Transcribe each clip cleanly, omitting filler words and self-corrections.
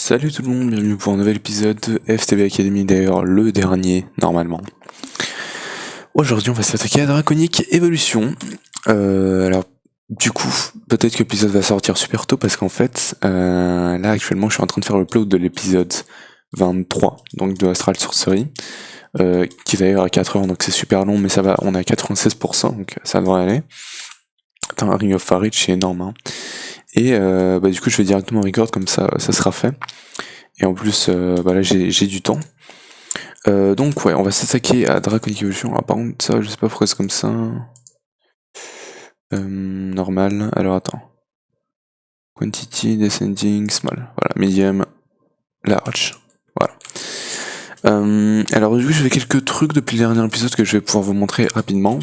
Salut tout le monde, bienvenue pour un nouvel épisode de FTB Academy, d'ailleurs le dernier normalement. Aujourd'hui on va s'attaquer à Draconic Evolution. Alors du coup, peut-être que l'épisode va sortir super tôt parce qu'en fait, là actuellement je suis en train de faire l'upload de l'épisode 23, donc de Astral Sorcery, qui est d'ailleurs à 4 heures, donc c'est super long, mais ça va, on est à 96%, donc ça devrait aller. Attends, Ring of Farage, c'est énorme, hein. Et du coup je vais directement record, comme ça sera fait. Et en plus, là j'ai du temps. Donc ouais, on va s'attaquer à Draconic Evolution. Alors par contre, ça, je sais pas pourquoi c'est comme ça. Normal. Alors attends. Quantity, descending, small. Voilà, medium, large. Voilà. Alors du coup, je fais quelques trucs depuis le dernier épisode que je vais pouvoir vous montrer rapidement.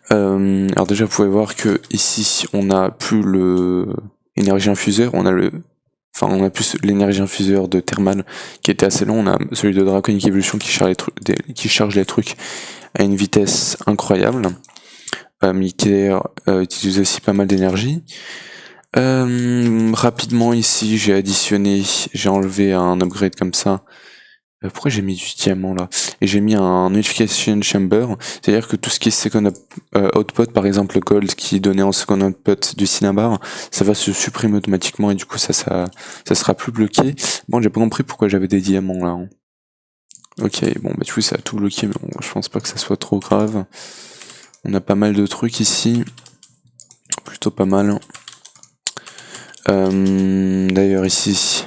Alors déjà, vous pouvez voir que ici, on a plus le énergie infuseur, on a plus l'énergie infuseur de Thermal qui était assez long. On a celui de Draconic Evolution qui charge les trucs à une vitesse incroyable, mais qui utilise aussi pas mal d'énergie. Rapidement ici, j'ai enlevé un upgrade comme ça. Pourquoi j'ai mis du diamant là? Et j'ai mis un Unification Chamber, c'est-à-dire que tout ce qui est second output, par exemple le gold qui donnait en second output du cinnabar, ça va se supprimer automatiquement et du coup ça sera plus bloqué. Bon, j'ai pas compris pourquoi j'avais des diamants là, hein. Ok, bon du coup ça a tout bloqué, mais bon, je pense pas que ça soit trop grave. On a pas mal de trucs ici, plutôt pas mal. D'ailleurs ici,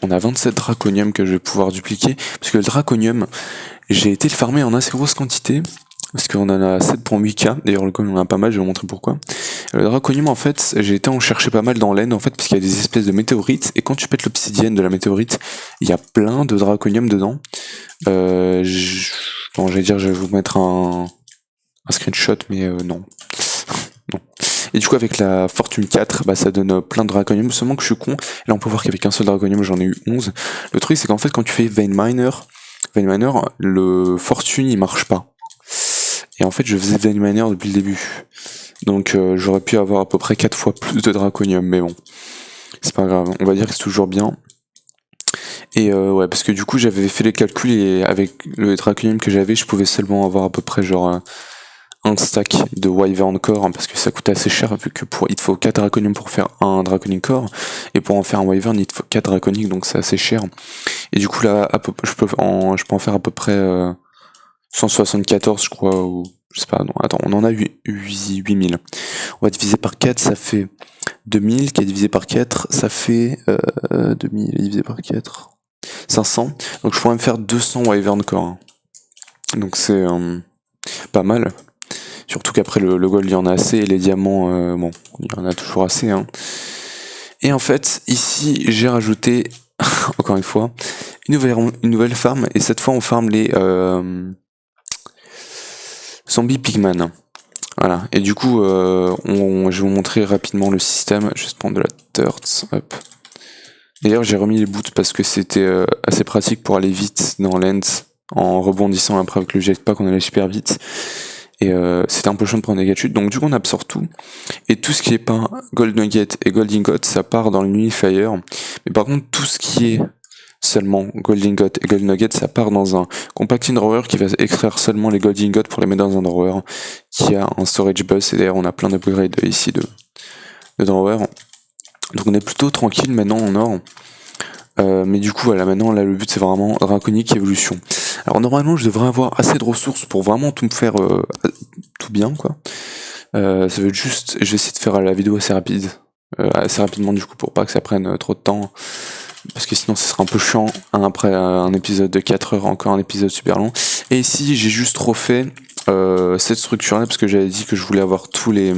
on a 27 draconium que je vais pouvoir dupliquer, parce que le draconium, j'ai été le farmer en assez grosse quantité, parce qu'on en a 7.8k, d'ailleurs le coin on en a pas mal, je vais vous montrer pourquoi. Le draconium en fait, j'ai été en chercher pas mal dans l'end en fait, parce qu'il y a des espèces de météorites, et quand tu pètes l'obsidienne de la météorite, il y a plein de draconium dedans. Bon, je vais vous mettre un screenshot, mais non. Non. Et du coup avec la fortune 4, ça donne plein de draconium, seulement que je suis con, là on peut voir qu'avec un seul draconium j'en ai eu 11. Le truc c'est qu'en fait quand tu fais Vein Miner, le fortune il marche pas. Et en fait je faisais Vein Miner depuis le début. Donc j'aurais pu avoir à peu près 4 fois plus de draconium, mais bon. C'est pas grave, on va dire que c'est toujours bien. Et ouais, parce que du coup j'avais fait les calculs et avec le draconium que j'avais, je pouvais seulement avoir à peu près genre un stack de Wyvern Core, hein, parce que ça coûte assez cher vu que il te faut 4 draconium pour faire un Draconic Core, et pour en faire un Wyvern il te faut 4 draconiques, donc c'est assez cher. Et du coup là je peux en faire à peu près 174 je crois, ou je sais pas, non attends, on en a 8000. On va diviser par 4, ça fait 2000, qui est divisé par 4, ça fait 2000 divisé par 4, 500, donc je pourrais me faire 200 Wyvern Core, hein. Donc c'est pas mal. Surtout qu'après le gold il y en a assez, et les diamants, bon, il y en a toujours assez, hein. Et en fait, ici j'ai rajouté, encore une fois, une nouvelle farm, et cette fois on farm les zombie pigman. Voilà, et du coup, je vais vous montrer rapidement le système. Je vais juste prendre de la dirt, hop. D'ailleurs, j'ai remis les boots parce que c'était assez pratique pour aller vite dans l'end, en rebondissant après avec le jetpack, on allait super vite. Et c'était un peu chiant de prendre des gadgets, donc du coup on absorbe tout. Et tout ce qui est pas Gold Nugget et Gold Ingot, ça part dans le Nullifier. Mais par contre, tout ce qui est seulement Gold Ingot et Gold Nugget, ça part dans un Compacting Drawer qui va extraire seulement les Gold Ingot pour les mettre dans un drawer qui a un storage bus. Et d'ailleurs, on a plein d'upgrades ici de drawer. Donc on est plutôt tranquille maintenant en or. Mais du coup, voilà, maintenant là, le but c'est vraiment Draconic Evolution. Alors normalement, je devrais avoir assez de ressources pour vraiment tout me faire tout bien, quoi. Ça veut juste, je vais essayer de faire la vidéo assez rapidement du coup, pour pas que ça prenne trop de temps, parce que sinon ce sera un peu chiant, hein, après un épisode de 4 heures, encore un épisode super long. Et ici j'ai juste refait cette structure là, parce que j'avais dit que je voulais avoir tous les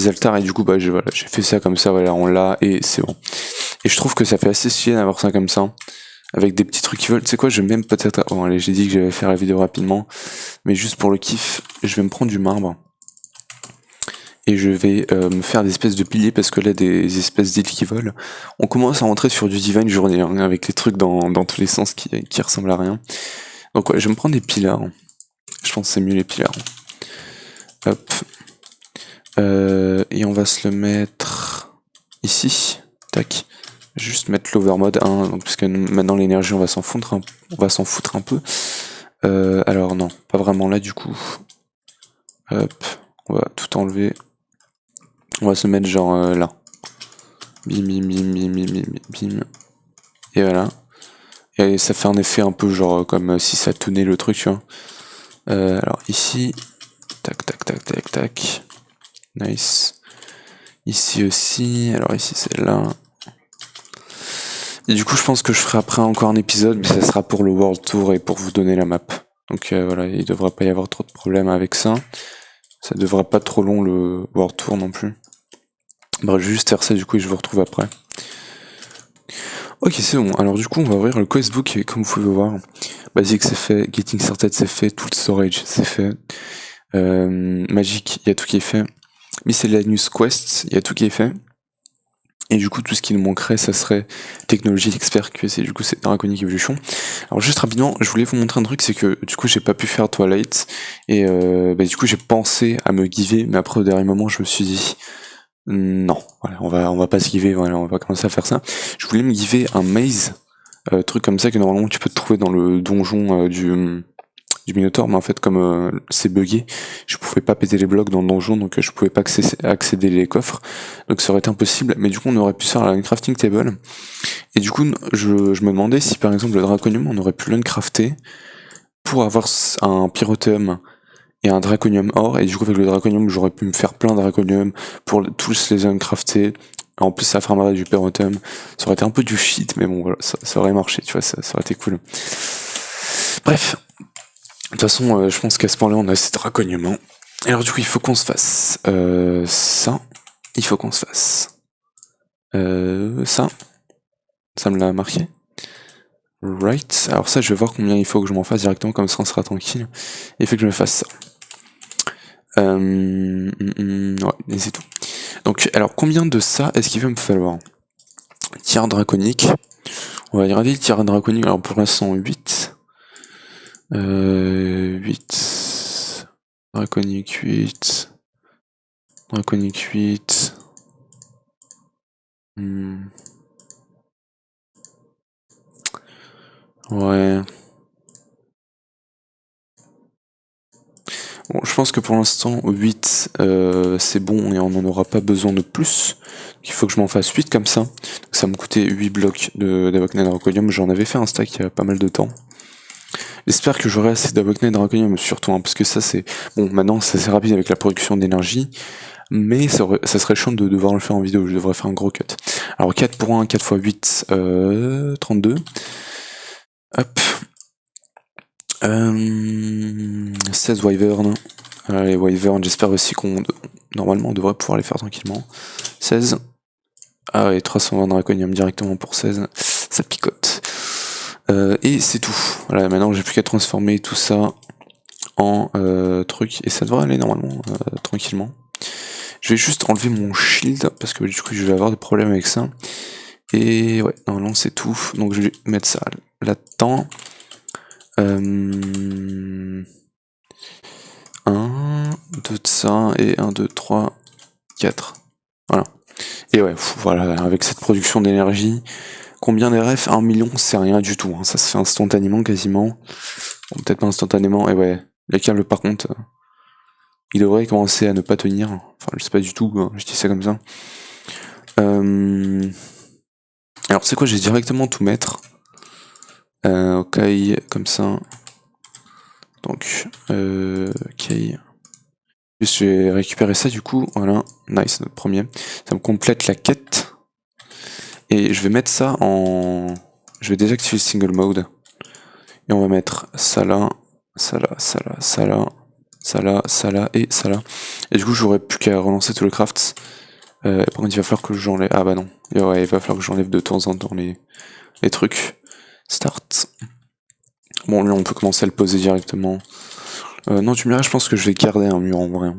altars, et du coup j'ai fait ça comme ça, voilà, on l'a, et c'est bon. Et je trouve que ça fait assez stylé d'avoir ça comme ça, avec des petits trucs qui veulent. Tu sais quoi, je vais même peut-être... Bon allez, j'ai dit que j'allais faire la vidéo rapidement, mais juste pour le kiff, je vais me prendre du marbre. Et je vais me faire des espèces de piliers, parce que là, des espèces d'îles qui volent. On commence à rentrer sur du Divine Journey, hein, avec les trucs dans tous les sens qui ressemblent à rien. Donc ouais, je vais me prendre des pillars. Je pense que c'est mieux les pillars. Hop. Et on va se le mettre ici. tac. Juste mettre l'overmode 1, donc, parce que maintenant l'énergie on va s'en foutre un peu. Alors non, pas vraiment là du coup. Hop, on va tout enlever. On va se mettre genre là. Bim bim bim bim bim bim bim. Et voilà. Et ça fait un effet un peu genre comme si ça tenait le truc, tu vois. Alors ici, tac tac tac tac tac. Nice. Ici aussi, alors ici c'est là. Et du coup je pense que je ferai après encore un épisode, mais ça sera pour le World Tour et pour vous donner la map. Donc voilà, il devrait pas y avoir trop de problèmes avec ça. Ça devrait pas trop long le World Tour non plus. Bref, je vais juste faire ça du coup et je vous retrouve après. Ok, c'est bon. Alors du coup, on va ouvrir le questbook et comme vous pouvez voir, Basic c'est fait, Getting Started c'est fait, Tool Storage c'est fait, Magic, il y a tout qui est fait, Miscellaneous Quests, il y a tout qui est fait. Et du coup, tout ce qui nous manquerait, ça serait Technologie d'Expert QC, du coup c'est Draconic Evolution. Alors juste rapidement, je voulais vous montrer un truc, c'est que du coup j'ai pas pu faire Twilight, et du coup j'ai pensé à me giver, mais après au dernier moment je me suis dit, non, voilà, on va pas se giver, voilà, on va commencer à faire ça. Je voulais me giver un maze, truc comme ça que normalement tu peux te trouver dans le donjon du Minotaur, mais en fait comme c'est buggé, je pouvais pas péter les blocs dans le donjon, donc je pouvais pas accéder les coffres, donc ça aurait été impossible, mais du coup on aurait pu faire la crafting table, et du coup je me demandais si par exemple le draconium on aurait pu l'uncrafter pour avoir un pyrotheum et un draconium or, et du coup avec le draconium j'aurais pu me faire plein de draconium pour tous les uncrafter. En plus ça farmerait du pyrotheum, ça aurait été un peu du shit, mais bon voilà, ça aurait marché, tu vois, ça aurait été cool. Bref, de toute façon je pense qu'à ce point là on a assez de draconium, hein. Et alors du coup il faut qu'on se fasse ça, il faut qu'on se fasse ça me l'a marqué. Right, alors ça je vais voir combien il faut que je m'en fasse directement, comme ça on sera tranquille. Il faut que je me fasse ça. Ouais, et c'est tout. Donc, alors combien de ça est-ce qu'il va me falloir? Tir draconique. On va regarder le tir draconique. Alors pour l'instant 8. 8. Draconique 8. Draconique 8. Ouais. Bon, je pense que pour l'instant 8 c'est bon et on n'en aura pas besoin de plus. Il faut que je m'en fasse 8 comme ça. Donc, ça me coûtait 8 blocs d'Avocnet Draconium. J'en avais fait un stack il y a pas mal de temps. J'espère que j'aurai assez d'Avocnet Draconium surtout, hein, parce que ça c'est... Bon, maintenant c'est assez rapide avec la production d'énergie, mais ça serait chiant de devoir le faire en vidéo, je devrais faire un gros cut. Alors 4 pour 1, 4 x 8, 32. Hop. 16 Wyvern. Les Wyvern, j'espère aussi qu'on... Normalement on devrait pouvoir les faire tranquillement. 16. Ah ouais, 320 Draconium directement pour 16. Ça picote. Et c'est tout. Voilà, maintenant j'ai plus qu'à transformer tout ça en truc, et ça devrait aller normalement tranquillement. Je vais juste enlever mon shield, parce que du coup je vais avoir des problèmes avec ça. Et ouais, normalement c'est tout. Donc je vais mettre ça là-dedans. 1, 2 de ça, et 1, 2, 3, 4. Voilà. Et ouais, voilà, avec cette production d'énergie, combien des refs? 1 million, c'est rien du tout, hein. Ça se fait instantanément quasiment. Bon, peut-être pas instantanément, et ouais, les câbles par contre, il devrait commencer à ne pas tenir. Enfin, je sais pas du tout, hein, je dis ça comme ça. Alors, c'est quoi, je vais directement tout mettre. Ok, comme ça. Donc, ok. Juste, je vais récupérer ça du coup. Voilà, nice, notre premier. Ça me complète la quête. Et je vais mettre ça en... Je vais désactiver le single mode. Et on va mettre ça là, ça là, ça là, ça là, ça là, ça là et ça là. Et du coup, j'aurais plus qu'à relancer tout le craft. Par contre, il va falloir que j'enlève... Ah bah non. Et ouais, il va falloir que j'enlève de temps en temps les trucs. Start. Bon, là, on peut commencer à le poser directement. Non, tu me diras, je pense que je vais garder un mur en vrai.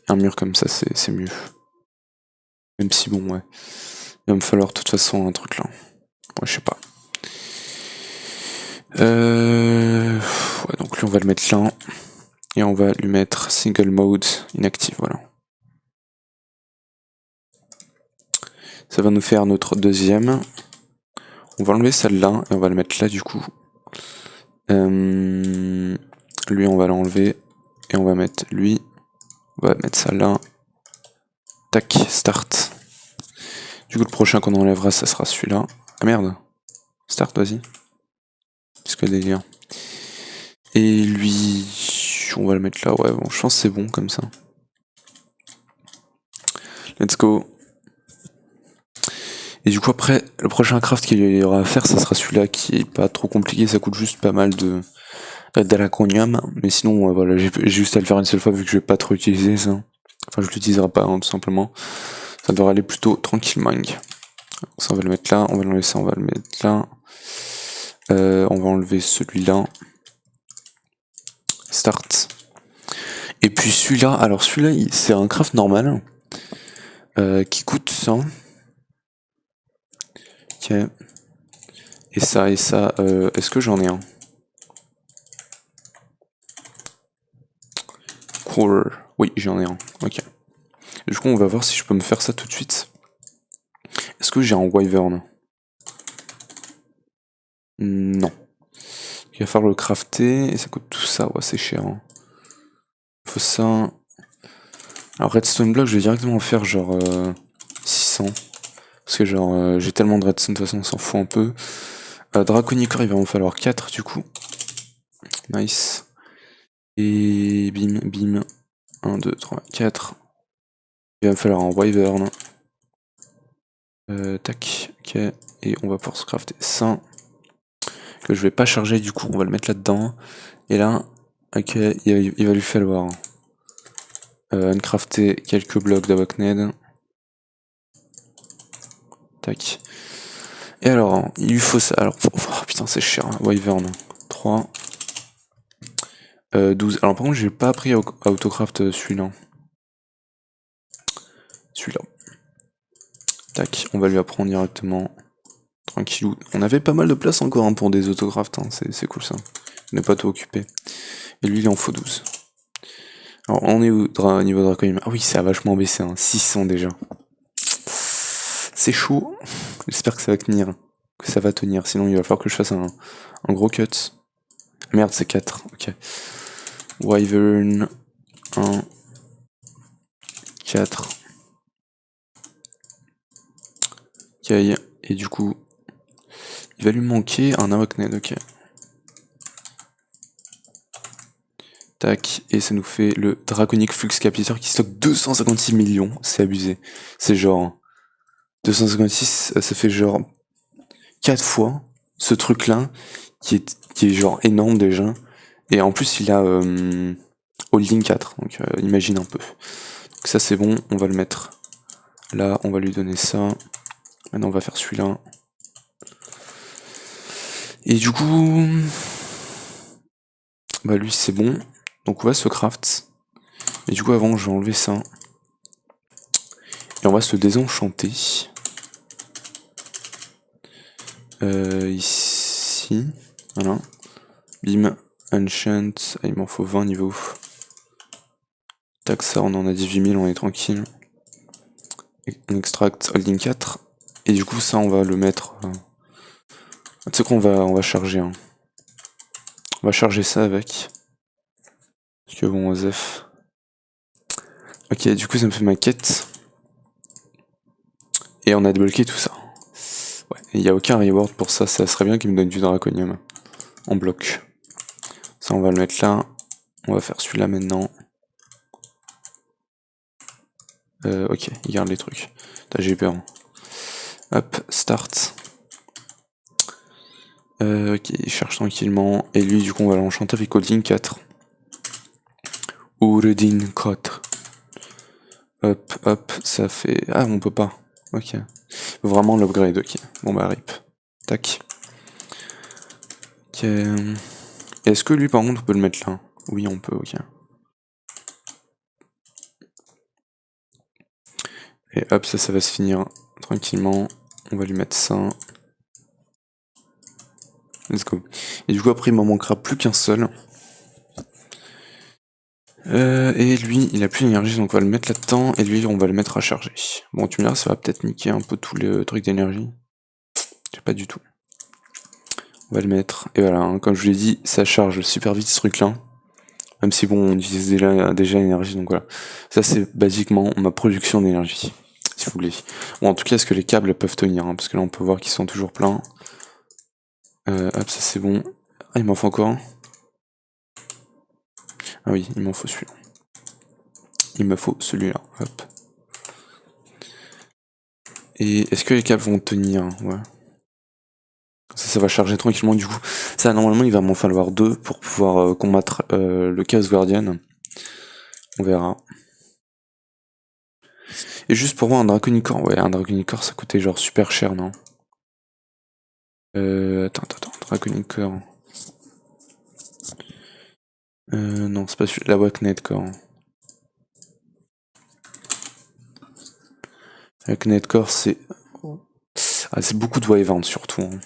Un mur comme ça, c'est mieux. Même si, bon, ouais. Il va me falloir de toute façon un truc là. Ouais, je sais pas. Ouais, donc lui, on va le mettre là. Et on va lui mettre single mode inactive, voilà. Ça va nous faire notre deuxième. On va enlever celle-là et on va le mettre là du coup. Lui on va l'enlever et on va mettre lui. On va mettre ça là. Tac, start. Du coup le prochain qu'on enlèvera ça sera celui-là. Ah merde. Start, vas-y. Qu'est-ce que délire. Et lui, on va le mettre là. Ouais, bon, je pense que c'est bon comme ça. Let's go. Et du coup après, le prochain craft qu'il y aura à faire, ça sera celui-là qui est pas trop compliqué, ça coûte juste pas mal de draconium, mais sinon voilà, j'ai juste à le faire une seule fois vu que je vais pas trop utiliser ça. Enfin je l'utiliserai pas hein, tout simplement. Ça devrait aller plutôt tranquillement. Ça on va le mettre là, on va l'enlever ça, on va le mettre là. On va enlever celui-là. Start. Et puis celui-là, alors celui-là c'est un craft normal qui coûte 100. Ok. Et ça, est-ce que j'en ai un? Core. Oui, j'en ai un. Ok. Du coup, on va voir si je peux me faire ça tout de suite. Est-ce que j'ai un wyvern? Non. Il va falloir le crafter et ça coûte tout ça. Ouais, c'est cher. Hein. Faut ça. Alors, redstone block, je vais directement faire genre 600. Parce que genre, j'ai tellement de redstone, de toute façon, on s'en fout un peu. Draconicore, il va m'en falloir 4 du coup. Nice. Et bim, bim. 1, 2, 3, 4. Il va me falloir un wyvern. Tac, ok. Et on va pouvoir se crafter ça. Que je vais pas charger du coup, on va le mettre là-dedans. Et là, ok, il va lui falloir uncrafter quelques blocs d'Awakned. Tac. Et alors, il lui faut ça. Alors, oh, putain, c'est cher. Hein. Wyvern. 3. 12. Alors, par contre, j'ai pas appris à autocraft celui-là. Celui-là. Tac, on va lui apprendre directement. Tranquillou. On avait pas mal de place encore hein, pour des autocrafts. Hein. C'est cool ça. On n'est pas tout occupé. Et lui, il en faut 12. Alors, on est au niveau draconium. Ah oui, ça a vachement baissé. Hein. 600 déjà. C'est chaud. J'espère que ça va tenir. Que ça va tenir. Sinon, il va falloir que je fasse un gros cut. Merde, c'est 4. Ok. Wyvern. 1. 4. Ok. Et du coup, il va lui manquer un Awakned. Ok. Tac. Et ça nous fait le Draconic Flux Capitator qui stocke 256 millions. C'est abusé. C'est genre. 256, ça fait genre 4 fois ce truc-là, qui est genre énorme déjà. Et en plus, il a Holding 4, donc imagine un peu. Donc ça c'est bon, on va le mettre là, on va lui donner ça. Maintenant on va faire celui-là. Et du coup, bah lui c'est bon. Donc on va se craft. Et du coup avant je vais enlever ça. Et on va se désenchanter. Ici, voilà. Bim, enchant, ah, il m'en faut 20 niveau. Tac, ça on en a 18 000, on est tranquille. On extract holding 4. Et du coup ça on va le mettre... Tu sais qu'on va charger. Hein. On va charger ça avec. Parce que bon, Osef. Ok, du coup ça me fait ma quête. Et on a débloqué tout ça. Ouais, il n'y a aucun reward pour ça, ça serait bien qu'il me donne du draconium. En bloc. Ça on va le mettre là. On va faire celui-là maintenant. Ok, il garde les trucs. J'ai peur. Hop, start. Ok, il cherche tranquillement. Et lui, du coup, on va l'enchanter avec Holding 4. Holding 4. Hop, hop, ça fait... Ah, on peut pas. Ok. Faut vraiment l'upgrade, ok. Bon bah, rip. Tac. Ok. Est-ce que lui, par contre, on peut le mettre là? Oui, on peut, ok. Et hop, ça va se finir tranquillement. On va lui mettre ça. Let's go. Et du coup, après, il m'en manquera plus qu'un seul. Et lui, il a plus d'énergie, donc on va le mettre là-dedans, et lui, on va le mettre à charger. Bon, tu me diras, ça va peut-être niquer un peu tous les trucs d'énergie. Je sais pas du tout. On va le mettre, et voilà, hein, comme je vous l'ai dit, ça charge super vite ce truc-là. Même si bon, on utilise déjà l'énergie, donc voilà. Ça, c'est basiquement ma production d'énergie, si vous voulez. Bon, en tout cas, est-ce que les câbles peuvent tenir, hein, parce que là, on peut voir qu'ils sont toujours pleins. Hop, ça c'est bon. Ah, il m'en faut encore un. Ah oui, il m'en faut celui-là. Il me faut celui-là, hop. Et est-ce que les câbles vont tenir? Ouais. Ça va charger tranquillement du coup. Ça, normalement, il va m'en falloir 2 pour pouvoir combattre le Chaos Guardian. On verra. Et juste pour voir un Draconicore, ouais, un Draconicore ça coûtait genre super cher, non? Attends, Draconicore. Non, c'est pas celui la Waknet Core. La Waknet Core, c'est. Ah, c'est beaucoup de Wyvern surtout. Hein.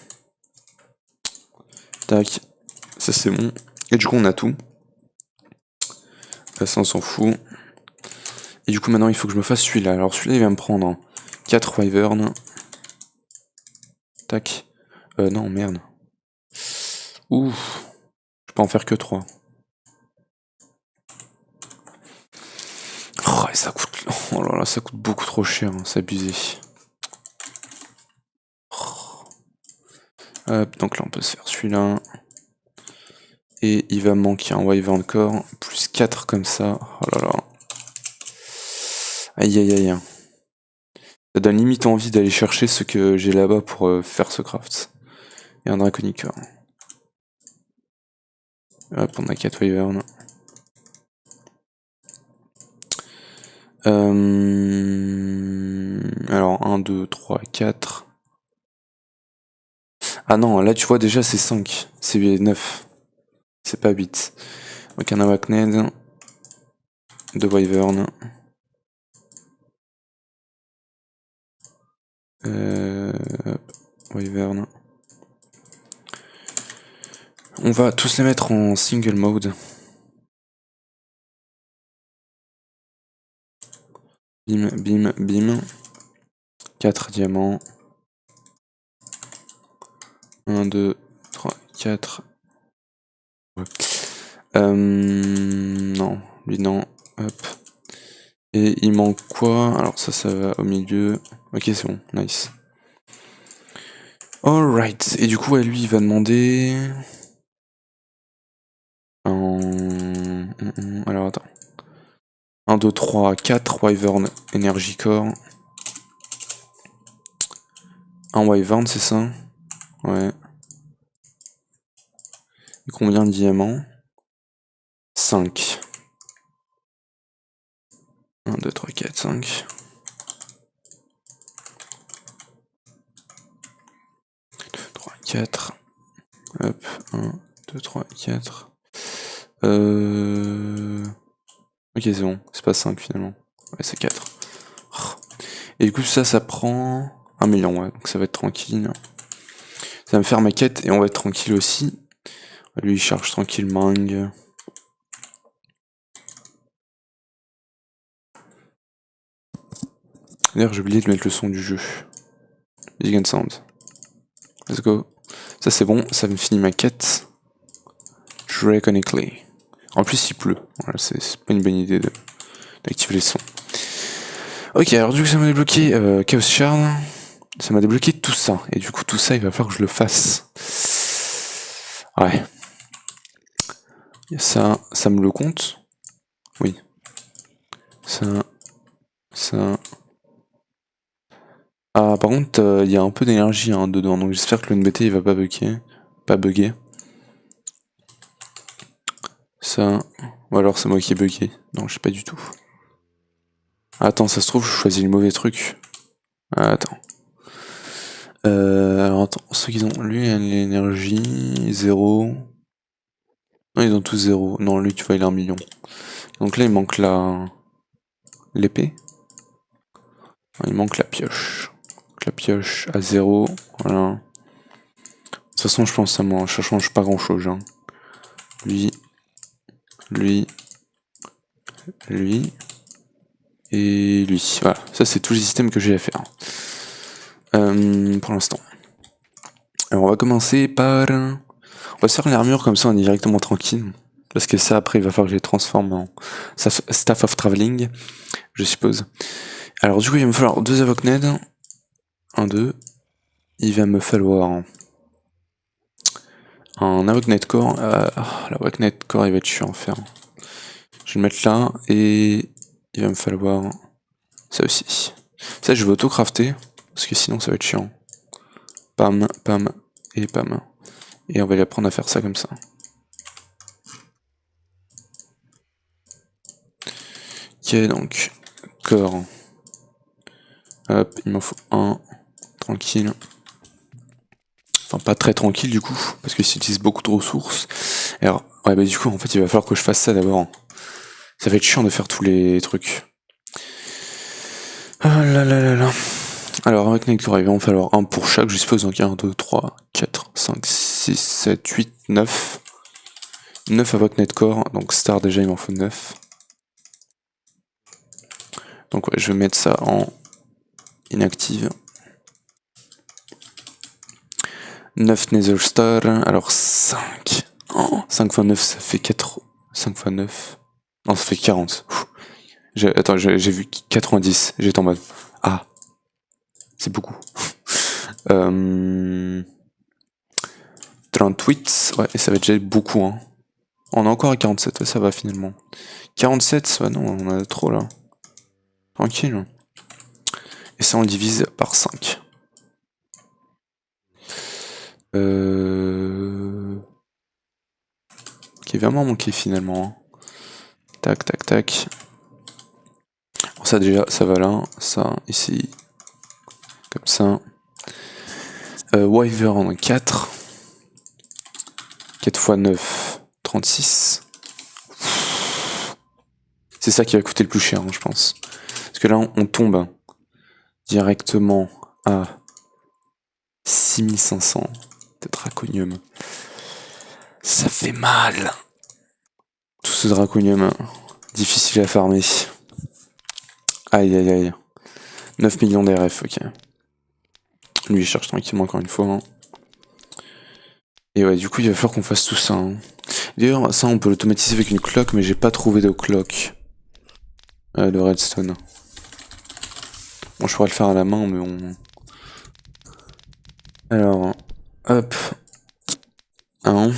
Tac, ça c'est bon. Et du coup, on a tout. Ça, on s'en fout. Et du coup, maintenant, il faut que je me fasse celui-là. Alors, celui-là, il va me prendre 4 Wyvern. Tac. Non, merde. Ouf. Je peux en faire que 3. Oh, et ça coûte. Oh là là, ça coûte beaucoup trop cher. Hein, c'est abusé. Oh. Hop, donc là, on peut se faire celui-là. Et il va me manquer un Wyvern Core. Plus 4 comme ça. Oh là là. Aïe aïe aïe. Ça donne limite envie d'aller chercher ce que j'ai là-bas pour faire ce craft. Et un Draconicore. Hop, on a 4 Wyvern. Alors, 1, 2, 3, 4. Ah non, là tu vois déjà c'est 5. C'est 9. C'est pas 8. Donc un Arachnid. 2 Wyvern. Wyvern. On va tous les mettre en single mode. Bim, bim, bim. 4 diamants. 1, 2, 3, 4. Ouais. Non, lui non. Hop. Et il manque quoi? Alors ça va au milieu. Ok, c'est bon, nice. Alright. Et du coup, lui, il va demander... Alors attends. 1, 2, 3, 4 Wyvern Energy Core. Un Wyvern, c'est ça? Ouais. Et combien de diamants? 5. 1, 2, 3, 4, 5. 3, 4. Hop, 1, 2, 3, 4. Ok, c'est bon. C'est pas 5 finalement. Ouais, c'est 4. Et du coup, ça prend 1 million, ouais. Donc ça va être tranquille. Ça va me faire ma quête et on va être tranquille aussi. Lui, il charge tranquillement. D'ailleurs, j'ai oublié de mettre le son du jeu. Big Sound. Let's go. Ça, c'est bon. Ça me finit ma quête. Draconically. En plus, il pleut. Voilà, c'est pas une bonne idée d'activer les sons. Ok, alors du coup, ça m'a débloqué Chaos Shard. Ça m'a débloqué tout ça. Et du coup, tout ça, il va falloir que je le fasse. Ouais. Ça me le compte? Oui. Ça. Ah, par contre, il y a un peu d'énergie dedans, donc j'espère que le NBT il va pas bugger. Pas bugger. Ça. Ou alors c'est moi qui ai bugué. Non, je sais pas du tout. Attends, ça se trouve, je choisis le mauvais truc. Attends. Alors attends, ceux qui ont. Lui, il a l'énergie. 0. Non, ils ont tous 0. Non, lui, tu vois, il a 1 million. Donc là, il manque l'épée. Il manque la pioche. Donc, la pioche à 0. Voilà. De toute façon, je pense à moi. Ça change pas grand chose. Hein. Lui. lui, et lui. Voilà, ça c'est tous les systèmes que j'ai à faire. Pour l'instant. Alors on va commencer par... On va se faire l'armure comme ça on est directement tranquille. Parce que ça après il va falloir que je les transforme en Staff of Traveling, je suppose. Alors du coup il va me falloir 2 Avocned. 1, 2. Il va me falloir un Avocned Core. L'Avocned Core il va être chiant à faire. Je vais le mettre là et il va me falloir ça aussi. Ça je vais auto-crafter parce que sinon ça va être chiant. Pam, pam et pam. Et on va lui apprendre à faire ça comme ça. Ok, donc corps. Hop, il m'en faut un. Tranquille. Enfin, pas très tranquille du coup, parce que utilise beaucoup de ressources. Alors, ouais, bah du coup, en fait, il va falloir que je fasse ça d'abord. Ça va être chiant de faire tous les trucs. Ah là là là là. Alors, avec Nectar, il va en falloir un pour chaque, je suppose. Donc 1, 2, 3, 4, 5, 6, 7, 8, 9. 9 avec Netcore, donc Star déjà il m'en faut 9. Donc ouais, je vais mettre ça en inactive. 9 Nether Star, alors 5. Oh, 5 x 9 ça fait 4. 5 x 9. Non, ça fait 40. Attends, j'ai vu 90. J'étais en mode. Ah, c'est beaucoup. 38, ouais, et ça va déjà être beaucoup. Hein. On est encore à 47, ouais, ça va finalement. 47, ouais, non, on en a trop là. Tranquille. Et ça, on le divise par 5. Qui est vraiment manqué finalement. Hein. Tac, tac, tac. Bon, ça déjà, ça va là. Ça, ici. Comme ça. Wyvern 4. 4 x 9, 36. C'est ça qui va coûter le plus cher, hein, je pense. Parce que là, on tombe directement à 6500 de draconium. Ça fait mal. Tout ce draconium difficile à farmer. Aïe aïe aïe. 9 millions d'RF, ok. Lui il cherche tranquillement encore une fois. Hein. Et ouais, du coup il va falloir qu'on fasse tout ça. Hein. D'ailleurs, ça on peut l'automatiser avec une clock, mais j'ai pas trouvé de clock. De redstone. Bon, je pourrais le faire à la main, mais on... Alors, hop. 1.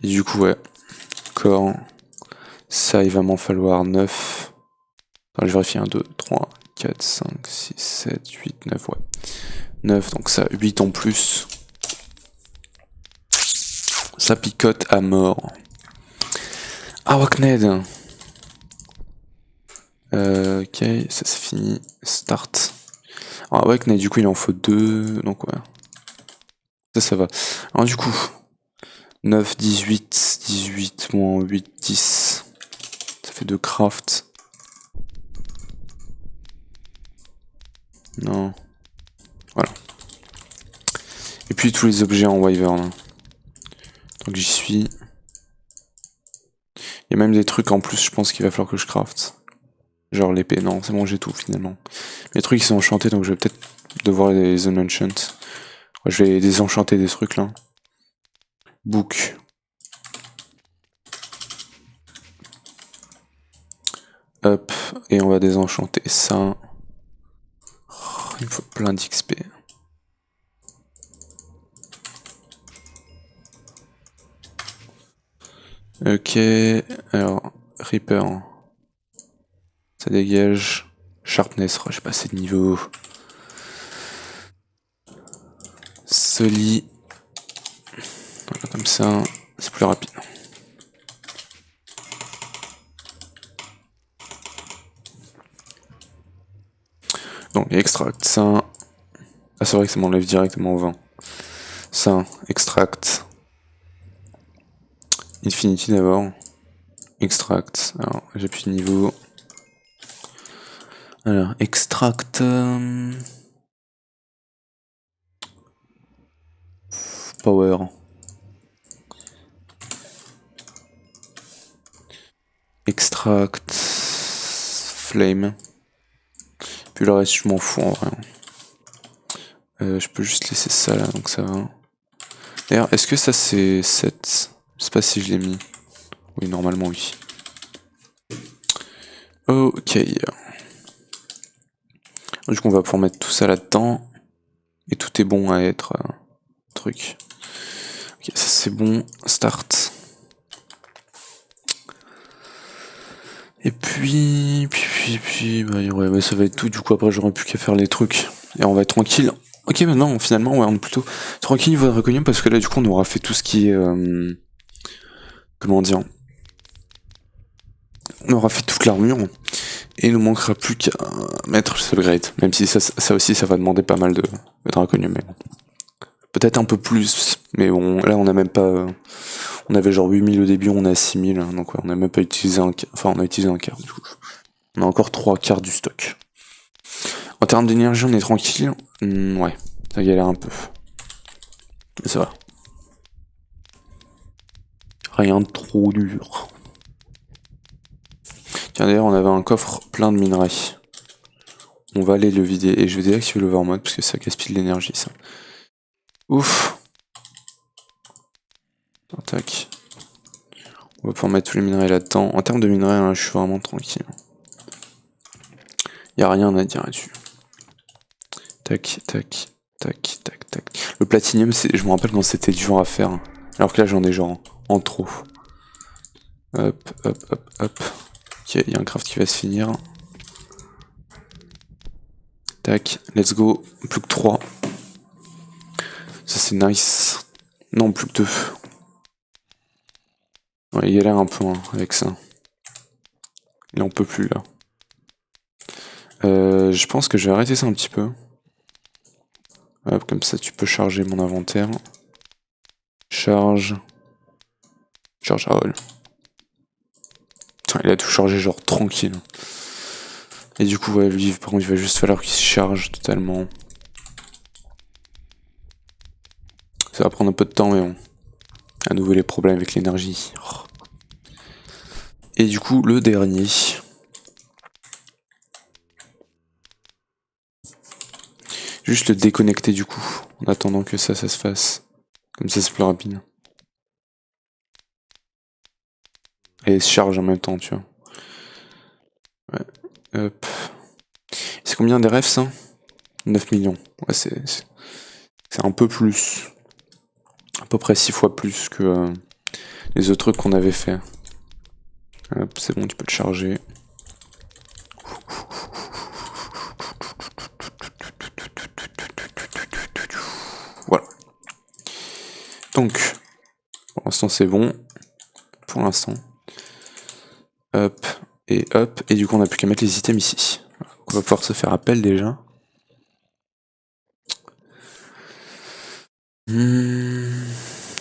Et du coup, ouais. Corps. Ça, il va m'en falloir 9. Attends, je vérifie 1, 2, 3, 4, 5, 6, 7, 8, 9, ouais. 9, donc ça, 8 en plus. Ça picote à mort. Awakned. Ok, ça c'est fini. Start. Alors Awakned, du coup, il en faut 2. Donc ouais. Ça va. Alors du coup, 9, 18, 18, moins 8, 10. Ça fait 2 craft. Non. Voilà. Et puis tous les objets en Wyvern. Donc j'y suis. Il y a même des trucs en plus, je pense qu'il va falloir que je craft. Genre l'épée, non, c'est bon, j'ai tout finalement. Les trucs ils sont enchantés, donc je vais peut-être devoir les unenchant. Ouais, je vais désenchanter des trucs là. Book. Hop, et on va désenchanter ça. Oh, il me faut plein d'XP. Ok, alors, Reaper. Ça dégage. Sharpness, oh, j'ai pas assez de niveau. Soli. Voilà, comme ça, c'est plus rapide. Donc, extract ça. Ah, c'est vrai que ça m'enlève directement au 20. Ça, extract. Infinity d'abord. Extract. Alors, j'ai plus de niveau. Alors, extract. Power. Extract. Flame. Puis le reste, je m'en fous en vrai. Je peux juste laisser ça là, donc ça va. D'ailleurs, est-ce que ça c'est 7? Je sais pas si je l'ai mis. Oui, normalement oui. Ok. Du coup, on va pouvoir mettre tout ça là-dedans. Et tout est bon à être truc. Ok, ça c'est bon. Start. Et puis bah, ouais, bah, ça va être tout. Du coup, après, j'aurai plus qu'à faire les trucs. Et on va être tranquille. Ok, maintenant, finalement, ouais, on est plutôt tranquille niveau draconium parce que là, du coup, on aura fait tout ce qui est. Comment dire? On aura fait toute l'armure. Et il nous manquera plus qu'à mettre le soul grade. Même si ça aussi, ça va demander pas mal de draconium. Mais bon. Peut-être un peu plus. Mais bon, là, on a même pas. On avait genre 8000 au début, on est à 6000. Donc, ouais, on a même pas utilisé un quart. Enfin, on a utilisé un quart, du coup. On a encore 3 quarts du stock. En termes d'énergie, on est tranquille. Ouais, ça galère un peu. Mais ça va. Rien de trop dur. Tiens, d'ailleurs, on avait un coffre plein de minerais. On va aller le vider. Et je vais désactiver l'overmode parce que ça gaspille de l'énergie, ça. Ouf. Tac. On va pouvoir mettre tous les minerais là-dedans. En termes de minerais, là, je suis vraiment tranquille. Y a rien à dire là-dessus. Tac, tac, tac, tac, tac. Le platinium, je me rappelle quand c'était dur à faire. Alors que là, j'en ai genre en trop. Hop, hop, hop, hop. Ok, il y a un craft qui va se finir. Tac, let's go. Plus que 3. Ça, c'est nice. Non, plus que 2. Ouais, il galère un peu hein, avec ça. Il en peut plus là. Je pense que je vais arrêter ça un petit peu. Hop, comme ça tu peux charger mon inventaire. Charge. Charge all. Putain, il a tout chargé genre tranquille. Et du coup, ouais, lui, par contre, il va juste falloir qu'il se charge totalement. Ça va prendre un peu de temps, mais bon. À nouveau les problèmes avec l'énergie. Oh. Et du coup, le dernier. Juste le déconnecter du coup, en attendant que ça se fasse. Comme ça c'est plus rapide. Et il se charge en même temps, tu vois. Ouais. Hop. C'est combien des refs ça? 9 millions. Ouais, c'est un peu plus. À peu près 6 fois plus que les autres trucs qu'on avait fait. Hop, c'est bon, tu peux te charger. Voilà. Donc, pour l'instant c'est bon. Pour l'instant. Hop, et hop. Et du coup on n'a plus qu'à mettre les items ici. On va pouvoir se faire appel déjà.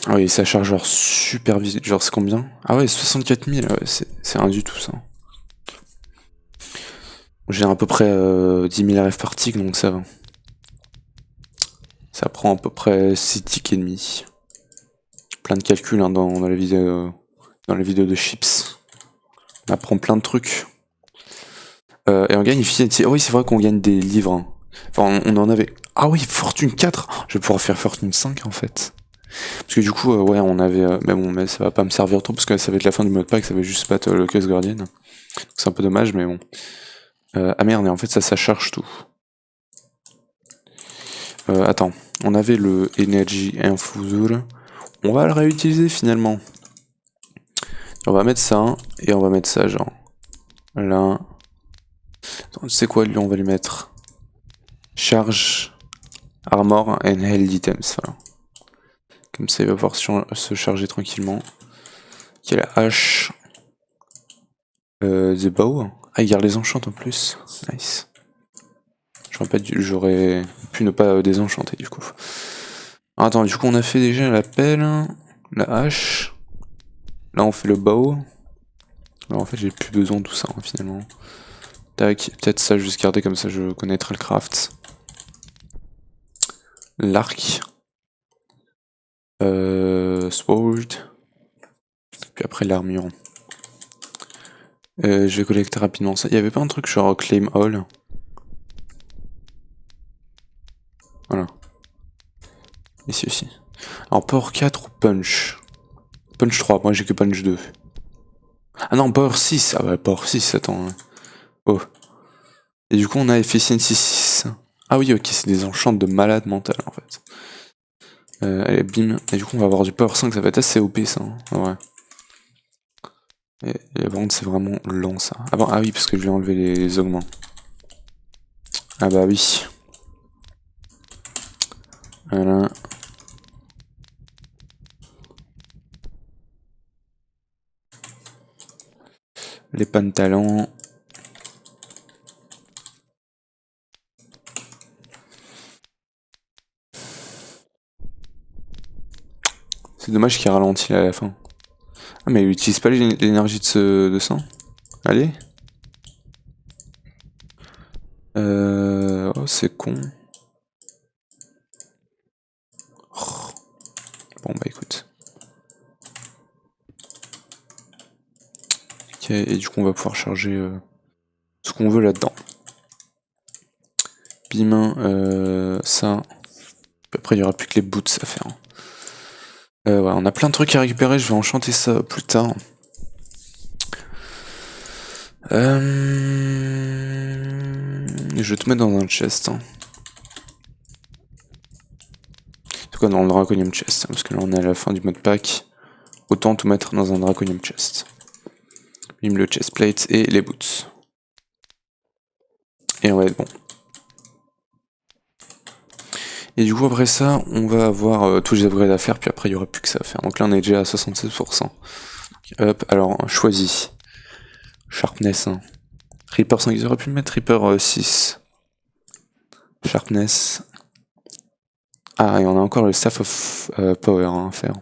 Ah oui, ça charge genre super vite. Genre c'est combien? Ah ouais, 64 000, c'est rien du tout ça. J'ai à peu près 10 000 RF par tick, donc ça va. Ça prend à peu près 6 ticks et demi. Plein de calculs hein, dans la vidéo, de Chips. On apprend plein de trucs. Et on gagne Infinity. Oh oui, c'est vrai qu'on gagne des livres. Hein. Enfin, on en avait. Ah oui, Fortune 4. Je vais pouvoir faire Fortune 5 en fait. Parce que du coup, ouais, on avait. Mais bon, mais ça va pas me servir trop parce que ça va être la fin du mode pack, ça va juste battre le Chaos Guardian. C'est un peu dommage, mais bon. Ah merde, et en fait, ça charge tout. Attends, on avait le Energy Infusor. On va le réutiliser finalement. On va mettre ça, et on va mettre ça, genre. Là. Attends, tu sais quoi, lui, on va lui mettre. Charge. Armor and Health Items, voilà. Comme ça, il va pouvoir se charger tranquillement. Il y a la hache. The Bow. Ah, il garde les enchantes en plus. Nice. J'aurais pu ne pas désenchanter du coup. Alors, attends, du coup, on a fait déjà la pelle, la hache. Là, on fait le bow. Alors, en fait, j'ai plus besoin de tout ça, hein, finalement. Tac, peut-être ça, juste garder comme ça, je connaîtrai le craft. L'arc. Sword. Puis après, l'armure. Je vais collecter rapidement ça. Il y avait pas un truc genre claim all? Voilà. Ici aussi. Alors power 4 ou punch? Punch 3, moi j'ai que punch 2. Ah non, power 6. Ah bah power 6, attends. Oh. Et du coup on a efficiency 6. Ah oui, ok, c'est des enchants de malade mental en fait. Allez, bim. Et du coup on va avoir du power 5, ça va être assez OP ça. Hein. Ouais. Et par contre c'est vraiment lent ça. Ah, bon, ah oui, parce que je vais enlever les augments. Ah bah oui. Voilà. Les pantalons. C'est dommage qu'il ralentit à la fin. Ah mais il utilise pas l'énergie de ça. Allez. Oh c'est con. Oh. Bon bah écoute. Ok, et du coup on va pouvoir charger ce qu'on veut là-dedans. Bim, ça. Après il y aura plus que les boots à faire. Ouais, on a plein de trucs à récupérer, je vais enchanter ça plus tard. Je vais tout mettre dans un chest. Hein. C'est quoi dans le Draconium chest, hein, parce que là on est à la fin du mode pack. Autant tout mettre dans un Draconium chest. Bim le chest plate et les boots. Et on va être bon. Et du coup après ça, on va avoir tous les upgrades à faire, puis après il n'y aura plus que ça à faire. Donc là on est déjà à 76%. Hop, alors choisis. Sharpness 1. Reaper 5, ils auraient pu mettre Reaper 6. Sharpness. Ah, et on a encore le Staff of Power à faire.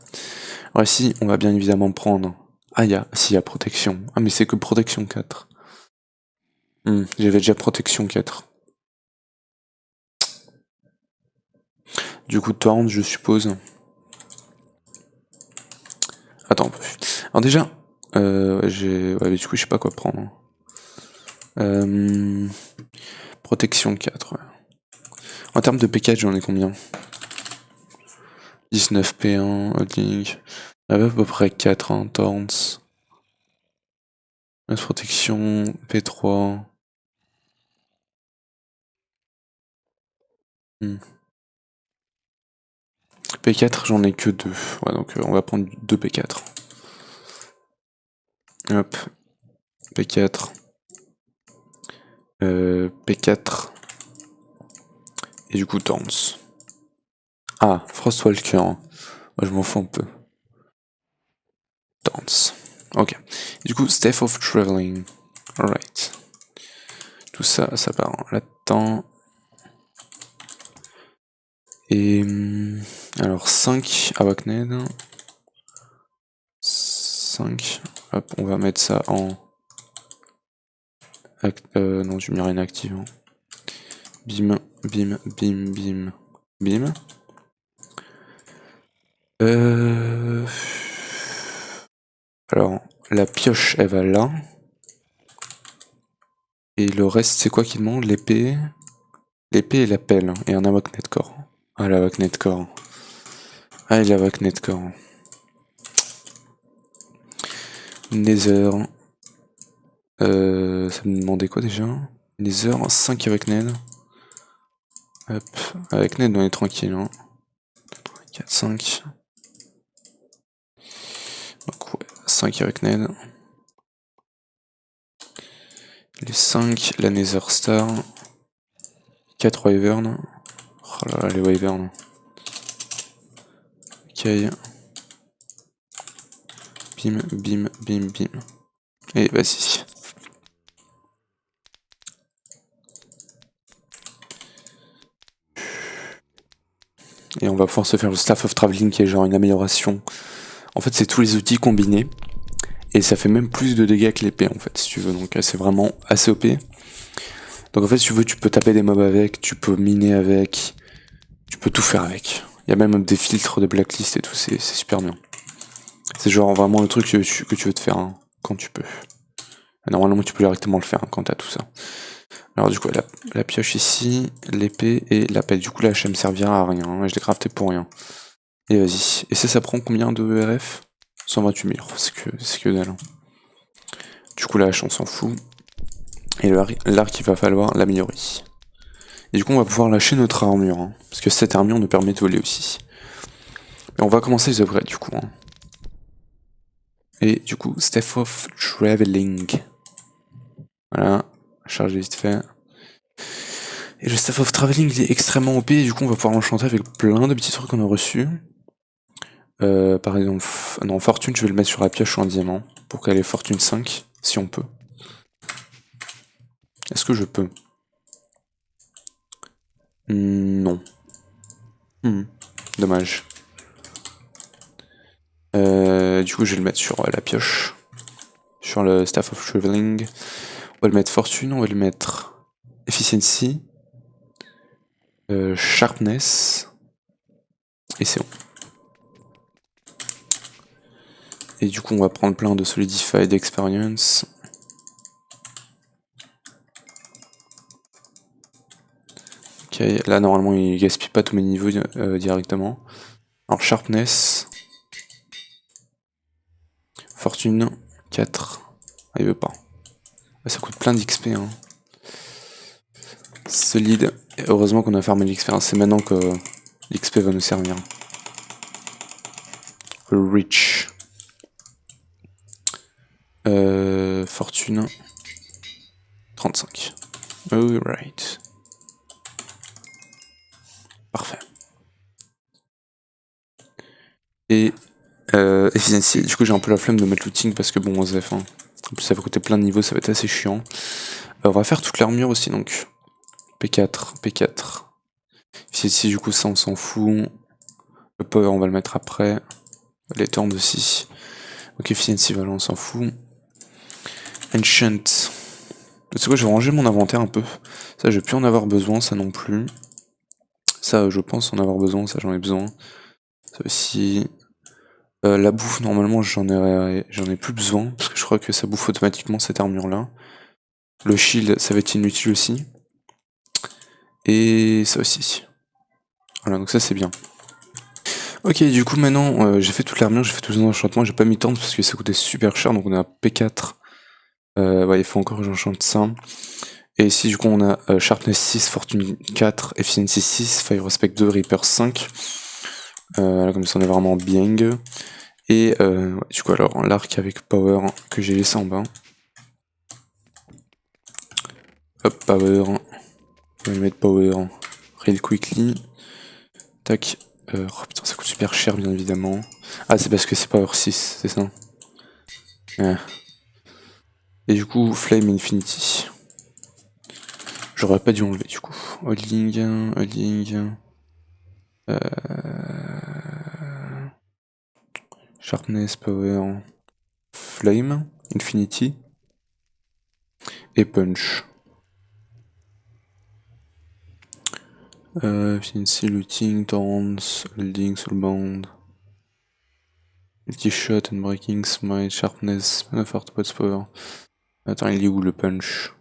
Alors ici, on va bien évidemment prendre... Ah, il y a protection. Ah, mais c'est que protection 4. J'avais déjà protection 4. Du coup, torrent, je suppose. Attends, alors déjà, ouais, du coup, je sais pas quoi prendre. Protection 4, ouais. En termes de package, j'en ai combien? 19 P1, holding. À peu près 4, hein, torrents. Protection, P3. P4, j'en ai que 2. Ouais, donc on va prendre 2 P4. Hop. P4. P4. Et du coup, Torns. Ah, Frostwalker. Moi, je m'en fous un peu. Torns. Ok. Du coup, Staff of Traveling. Alright. Tout ça, ça part là-dedans. Et... alors, 5 Awakned. 5. Hop, on va mettre ça en... non, je mets rien active. Hein. Bim, bim, bim, bim, bim. Alors, la pioche, elle va là. Et le reste, c'est quoi qu'il demande? L'épée. L'épée et la pelle. Et un Awakned Core. Ah, l'Awakned Core. Ah, l'Awakned Core. Nether. Ça me demandait quoi déjà? Nether, 5 Awakned. Hop. Awakned, on est tranquille. Hein. 4, 5. Donc, ouais, 5 Awakned. Les 5, la Nether Star. 4 Wyvern. Oh là là, les Wyvern. Ok. Bim, bim, bim, bim. Et vas-y. Et on va pouvoir se faire le Staff of Traveling qui est genre une amélioration. En fait, c'est tous les outils combinés. Et ça fait même plus de dégâts que l'épée en fait, si tu veux. Donc c'est vraiment assez OP. Donc en fait, si tu veux, tu peux taper des mobs avec, tu peux miner avec, tu peux tout faire avec. Il y a même des filtres de blacklist et tout, c'est super bien. C'est genre vraiment le truc que tu veux te faire hein, quand tu peux. Normalement, tu peux directement le faire hein, quand t'as tout ça. Alors du coup, la pioche ici, l'épée et la pelle. Du coup, là, elle me servira à rien. Hein, je l'ai crafté pour rien. Et vas-y. Et ça prend combien de RF? 128 000. C'est que dalle. Hein. Du coup, la hache, on s'en fout. Et l'arc, il va falloir l'améliorer. Et du coup, on va pouvoir lâcher notre armure. Hein, parce que cette armure nous permet de voler aussi. Et on va commencer les upgrades, du coup. Hein. Et du coup, Staff of Traveling. Voilà. Charger vite fait. Et le Staff of Traveling, il est extrêmement OP. Et du coup, on va pouvoir l'enchanter avec plein de petits trucs qu'on a reçus. Par exemple, non, Fortune, je vais le mettre sur la pioche ou en diamant. Pour qu'elle ait Fortune 5, si on peut. Est-ce que je peux? Non. Dommage. Du coup, je vais le mettre sur la pioche. Sur le Staff of Traveling. On va le mettre Fortune, on va le mettre Efficiency. Sharpness. Et c'est bon. Et du coup, on va prendre plein de Solidified Experience. Ok, là, normalement, il gaspille pas tous mes niveaux directement. Alors, Sharpness. Fortune, 4. Ah, il veut pas. Ça coûte plein d'XP. Hein. Solide. Et heureusement qu'on a farmé l'XP. Hein. C'est maintenant que l'XP va nous servir. Rich. Fortune. 35. Alright. Parfait. Et efficiency. Du coup, j'ai un peu la flemme de mettre looting parce que bon, OZF. Hein. En plus, ça va coûter plein de niveaux, ça va être assez chiant. On va faire toute l'armure aussi, donc. P4, P4. Efficiency, du coup, ça, on s'en fout. Le power, on va le mettre après. Les turns aussi. Donc, efficiency, voilà, on s'en fout. Ancient. Tu sais quoi, je vais ranger mon inventaire un peu. Ça, je vais plus en avoir besoin, ça non plus. Ça, je pense en avoir besoin, ça, j'en ai besoin. Ça aussi. La bouffe, normalement, j'en ai plus besoin, parce que je crois que ça bouffe automatiquement cette armure-là. Le shield, ça va être inutile aussi. Et ça aussi. Voilà, donc ça, c'est bien. Ok, du coup, maintenant, j'ai fait toute l'armure, j'ai fait tous les enchantements, j'ai pas mis tant parce que ça coûtait super cher, donc on a P4. Ouais, il faut encore que j'enchante ça. Et ici, du coup, on a Sharpness 6, Fortune 4, Efficiency 6, Fire Respect 2, Reaper 5. Là, comme ça, on est vraiment bien. Et ouais, du coup, alors, l'arc avec Power que j'ai laissé en bas. Hop, Power. On va lui mettre Power real quickly. Tac. Oh putain, ça coûte super cher, bien évidemment. Ah, c'est parce que c'est Power 6, c'est ça. Ouais. Et du coup, Flame Infinity. J'aurais pas dû enlever, du coup. Holding. Sharpness, Power, Flame, Infinity et Punch. Efficiency, Looting, Torrents, Holding, Soulbound, Multi-Shot and Breaking, Smite, Sharpness, Effort, Pots, Power. Attends, il est où le Punch?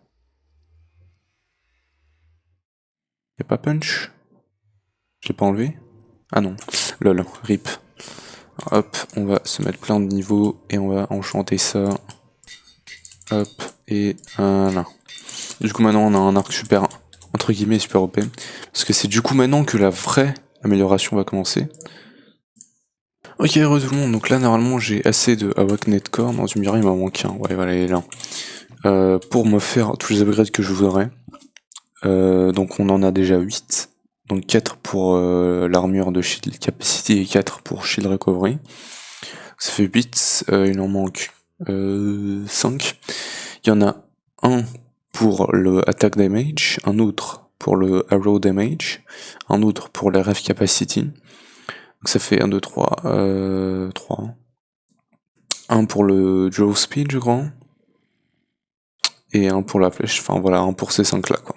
Y'a pas Punch? Je l'ai pas enlevé? Ah non, lol, rip. Hop, on va se mettre plein de niveaux et on va enchanter ça. Hop, et voilà. Du coup maintenant on a un arc super, entre guillemets, super OP. Parce que c'est du coup maintenant que la vraie amélioration va commencer. Ok, heureux tout le monde, donc là normalement j'ai assez de Awakened Core. Non, tu me diras il m'en manque un, ouais voilà il est là. Pour me faire tous les upgrades que je voudrais. Donc on en a déjà 8. Donc 4 pour l'armure de Shield Capacity et 4 pour Shield Recovery. Ça fait 8, il en manque 5. Il y en a un pour le Attack Damage, un autre pour le Arrow Damage, un autre pour la Ref Capacity. Donc ça fait 1, 2, 3, 3. Un pour le Draw Speed, je crois. Et un pour la flèche, enfin voilà, un pour ces 5 là quoi.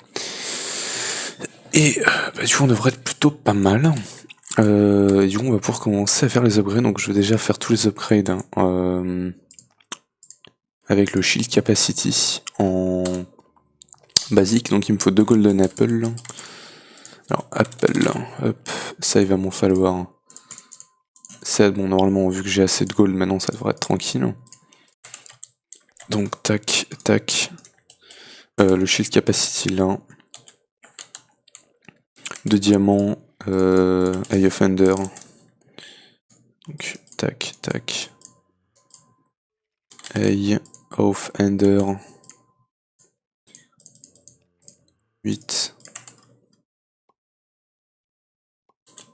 Et bah, du coup on devrait être plutôt pas mal. Et du coup on va pouvoir commencer à faire les upgrades, donc je vais déjà faire tous les upgrades. Hein. avec le shield capacity en basique, donc il me faut 2 golden apple. Alors apple, hop, ça il va m'en falloir 7, bon normalement vu que j'ai assez de gold maintenant ça devrait être tranquille. Donc tac, tac, le shield capacity là, de diamants, Eye of Ender, donc tac, tac, Eye of Ender, 8,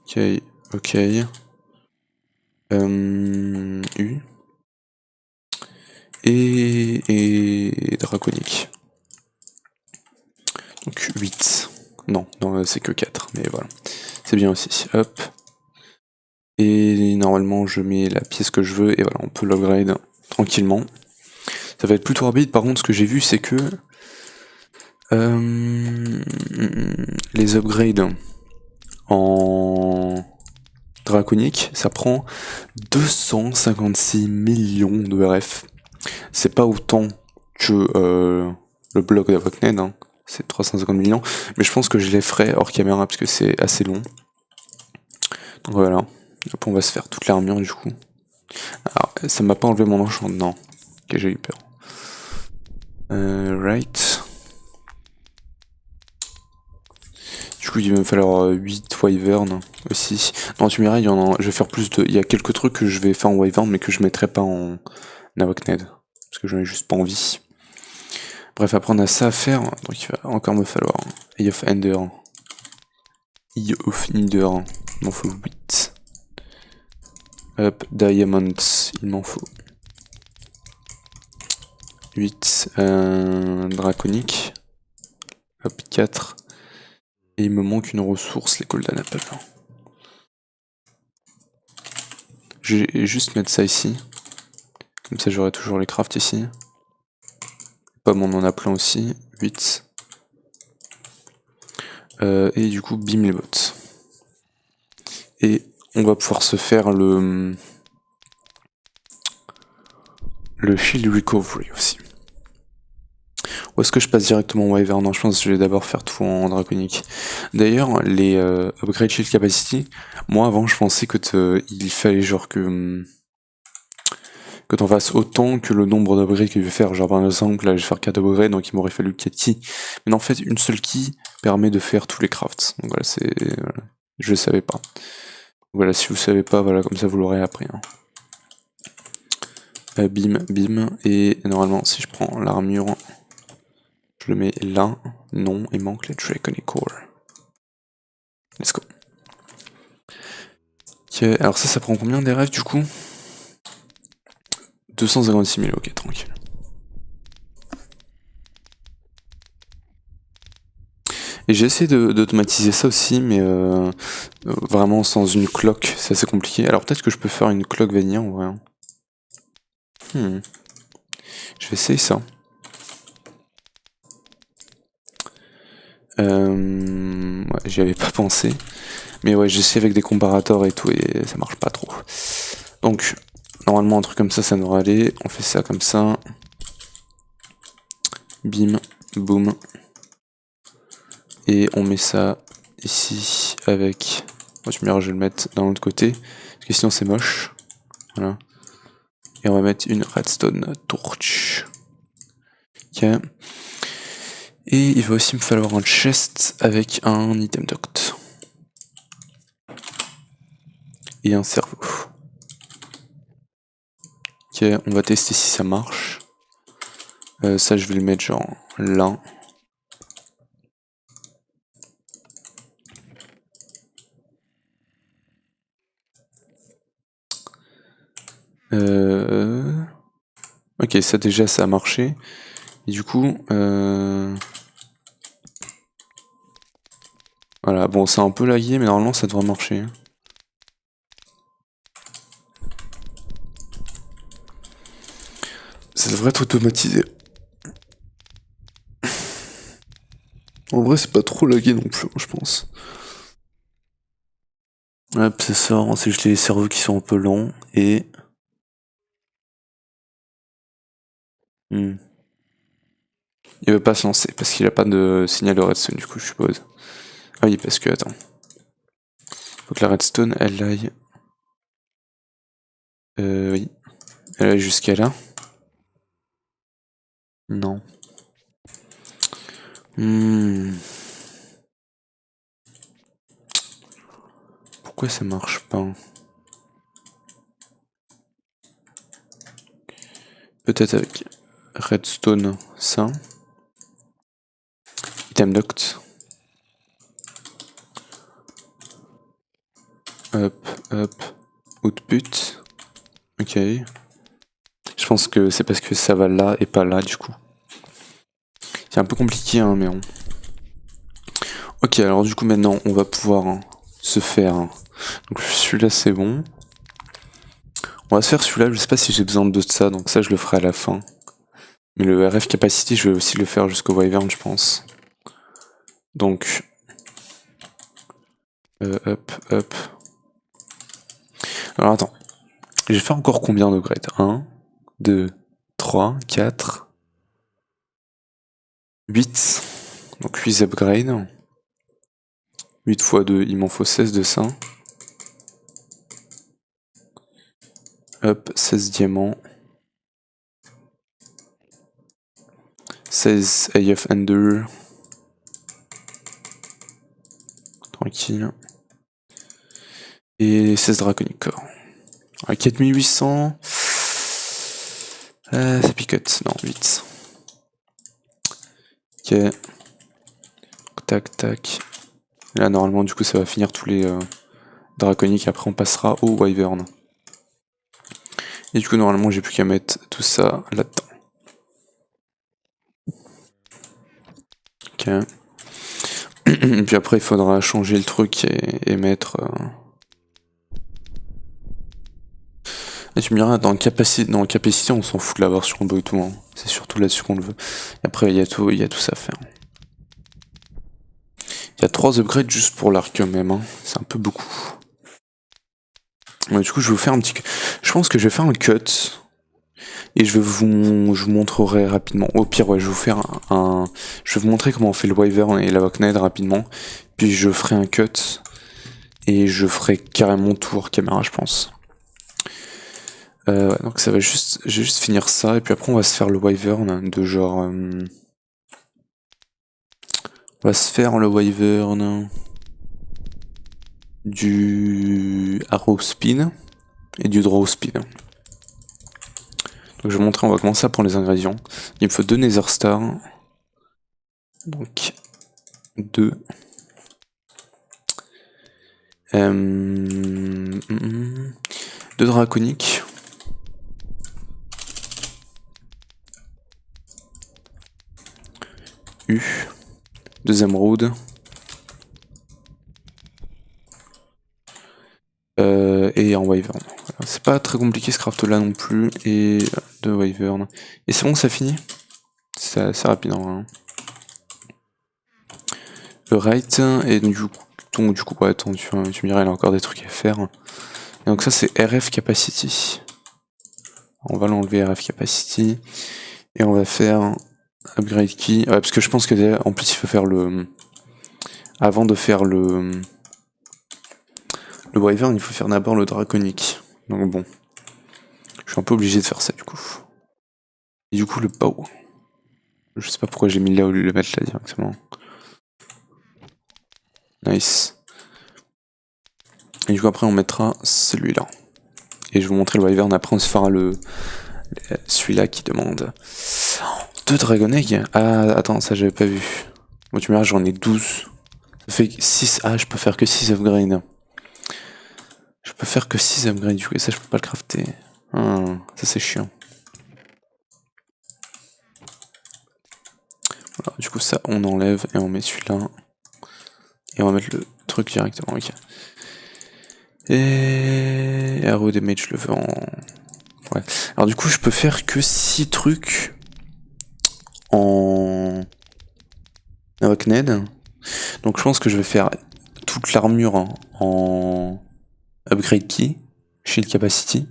ok, ok, U, et draconique. Donc 8. Non, c'est que 4, mais voilà. C'est bien aussi. Hop. Et normalement, je mets la pièce que je veux, et voilà, on peut l'upgrade tranquillement. Ça va être plutôt rapide. Par contre, ce que j'ai vu, c'est que les upgrades en draconique, ça prend 256 millions de RF. C'est pas autant que le bloc d'Avocned, hein. C'est 350 millions, mais je pense que je les ferai hors caméra parce que c'est assez long. Donc voilà, hop, on va se faire toute l'armure du coup. Alors, ça m'a pas enlevé mon enchantement. Ok, j'ai eu peur. Right. Du coup, il va me falloir 8 wyvern aussi. Non, tu me diras, je vais faire plus de. Il y a quelques trucs que je vais faire en wyvern, mais que je mettrai pas en Navokned. Parce que j'en ai juste pas envie. Bref, après on a ça à faire, donc il va encore me falloir Eye of Ender. Eye of Ender, il m'en faut 8. Hop, Diamonds, il m'en faut 8. Draconique. Hop, 4. Et il me manque une ressource, les Golden Apple. Je vais juste mettre ça ici. Comme ça j'aurai toujours les crafts ici. Pomme on en a plein aussi. 8. Et du coup, bim les bottes. Et on va pouvoir se faire le shield recovery aussi. Ou est-ce que je passe directement en wyvern? Non, je pense que je vais d'abord faire tout en draconique. D'ailleurs, les upgrade shield capacity, moi avant je pensais que il fallait genre que t'en fasses autant que le nombre d'upgrades que je vais faire. Genre par exemple, là je vais faire 4 upgrades, donc il m'aurait fallu 4 keys. Mais en fait, une seule key permet de faire tous les crafts. Donc voilà, voilà. Je le savais pas. Voilà, si vous savez pas, voilà, comme ça vous l'aurez appris. Hein. Bim, bim, et normalement si je prends l'armure, je le mets là. Non, il manque les Draconic Core. Let's go. Ok, alors ça prend combien des rêves du coup? 256 000, ok, tranquille. Et j'ai essayé d'automatiser ça aussi, mais vraiment sans une cloque, c'est assez compliqué. Alors peut-être que je peux faire une cloque vanilla en vrai. Je vais essayer ça. Ouais, j'y avais pas pensé. Mais ouais, j'essaie avec des comparateurs et tout, et ça marche pas trop. Donc, normalement, un truc comme ça devrait aller. On fait ça comme ça. Bim, boum. Et on met ça ici avec... Moi, je vais le mettre d'un autre côté, parce que sinon c'est moche. Voilà. Et on va mettre une redstone torch. Ok. Et il va aussi me falloir un chest avec un item doct. Et un cerveau. Ok, on va tester si ça marche. Ça, je vais le mettre genre là. Ok, ça déjà, ça a marché. Et du coup, voilà, bon, c'est un peu lagué, mais normalement, ça devrait marcher. Ça devrait être automatisé. En vrai, c'est pas trop lagué non plus, je pense. Hop, c'est ça, c'est juste les cerveaux qui sont un peu lents, et... Hmm. Il veut pas se lancer parce qu'il a pas de signal de redstone du coup je suppose. Ah oui parce que attends. Faut que la redstone elle aille. Oui. Elle aille jusqu'à là. Non. Pourquoi ça marche pas? Peut-être avec redstone ça. Item locked. Hop, hop. Output. Ok. Je pense que c'est parce que ça va là et pas là du coup. C'est un peu compliqué hein mais bon. Ok alors du coup maintenant on va pouvoir se faire. Donc celui-là c'est bon. On va se faire celui-là, je sais pas si j'ai besoin de ça, donc ça je le ferai à la fin. Mais le RF Capacity je vais aussi le faire jusqu'au Wyvern je pense. Donc hop, hop. Alors attends. J'ai fait encore combien d'upgrades 1, 2, 3, 4, 8. Donc 8 upgrades. 8 x 2, il m'en faut 16 de ça. Hop, 16 diamants. 16 AF Ender. Tranquille. Et 16 Draconic Core. 4800. Ça picote. Non, 8. Ok. Tac, tac. Là, normalement, du coup, ça va finir tous les draconiques. Après, on passera au Wyvern. Et du coup, normalement, j'ai plus qu'à mettre tout ça là-dedans. Ok. Et puis après, il faudra changer le truc et mettre. Et tu me diras, dans capacité, on s'en fout de l'avoir sur combo et tout. Hein. C'est surtout là-dessus qu'on le veut. Et après, il y a tout ça à faire. Il y a 3 upgrades juste pour l'arc même. Hein. C'est un peu beaucoup. Ouais, du coup, je vais vous faire un petit. Je pense que je vais faire un cut. Et je vous montrerai rapidement. Au pire, ouais, je vais vous faire je vais vous montrer comment on fait le Wyvern et la Wakned rapidement. Puis je ferai un cut. Et je ferai carrément tour caméra, je pense. Ouais, donc ça va juste. Je vais juste finir ça. Et puis après, on va se faire le Wyvern de genre. On va se faire le Wyvern du Arrow Spin et du Draw Spin. Donc je vais vous montrer, on va commencer à prendre les ingrédients. Il me faut 2 Nether Stars. Donc 2. 2 draconiques. U. 2 émeraudes. Et un wyvern. Voilà. C'est pas très compliqué ce craft là non plus. Et 2 wyvern. Et c'est bon, ça finit. C'est assez rapide hein. Le right. Et donc du coup ouais, attends, tu me diras, il a encore des trucs à faire. Et donc ça c'est RF Capacity. On va l'enlever RF Capacity. Et on va faire Upgrade Key. Ouais, parce que je pense que en plus il faut faire le. Avant de faire le Wyvern, il faut faire d'abord le Draconique. Donc bon. Je suis un peu obligé de faire ça du coup. Et du coup le bow. Je sais pas pourquoi j'ai mis là au lieu de le mettre là directement. Nice. Et du coup après on mettra celui-là. Et je vais vous montrer le Wyvern, après on se fera celui-là qui demande 2 Dragon Egg. Ah attends, ça j'avais pas vu. Bon tu me diras, j'en ai 12. Ça fait 6. Ah je peux faire que 6 upgrades. Je peux faire que 6 upgrades du coup, et ça je peux pas le crafter. Ah, ça c'est chiant. Voilà, du coup ça on enlève et on met celui-là. Et on va mettre le truc directement, ok. Et Arrow Damage, je le veux en. Ouais. Alors du coup je peux faire que 6 trucs en. Avec Ned. Donc je pense que je vais faire toute l'armure en Upgrade Key, Shield Capacity.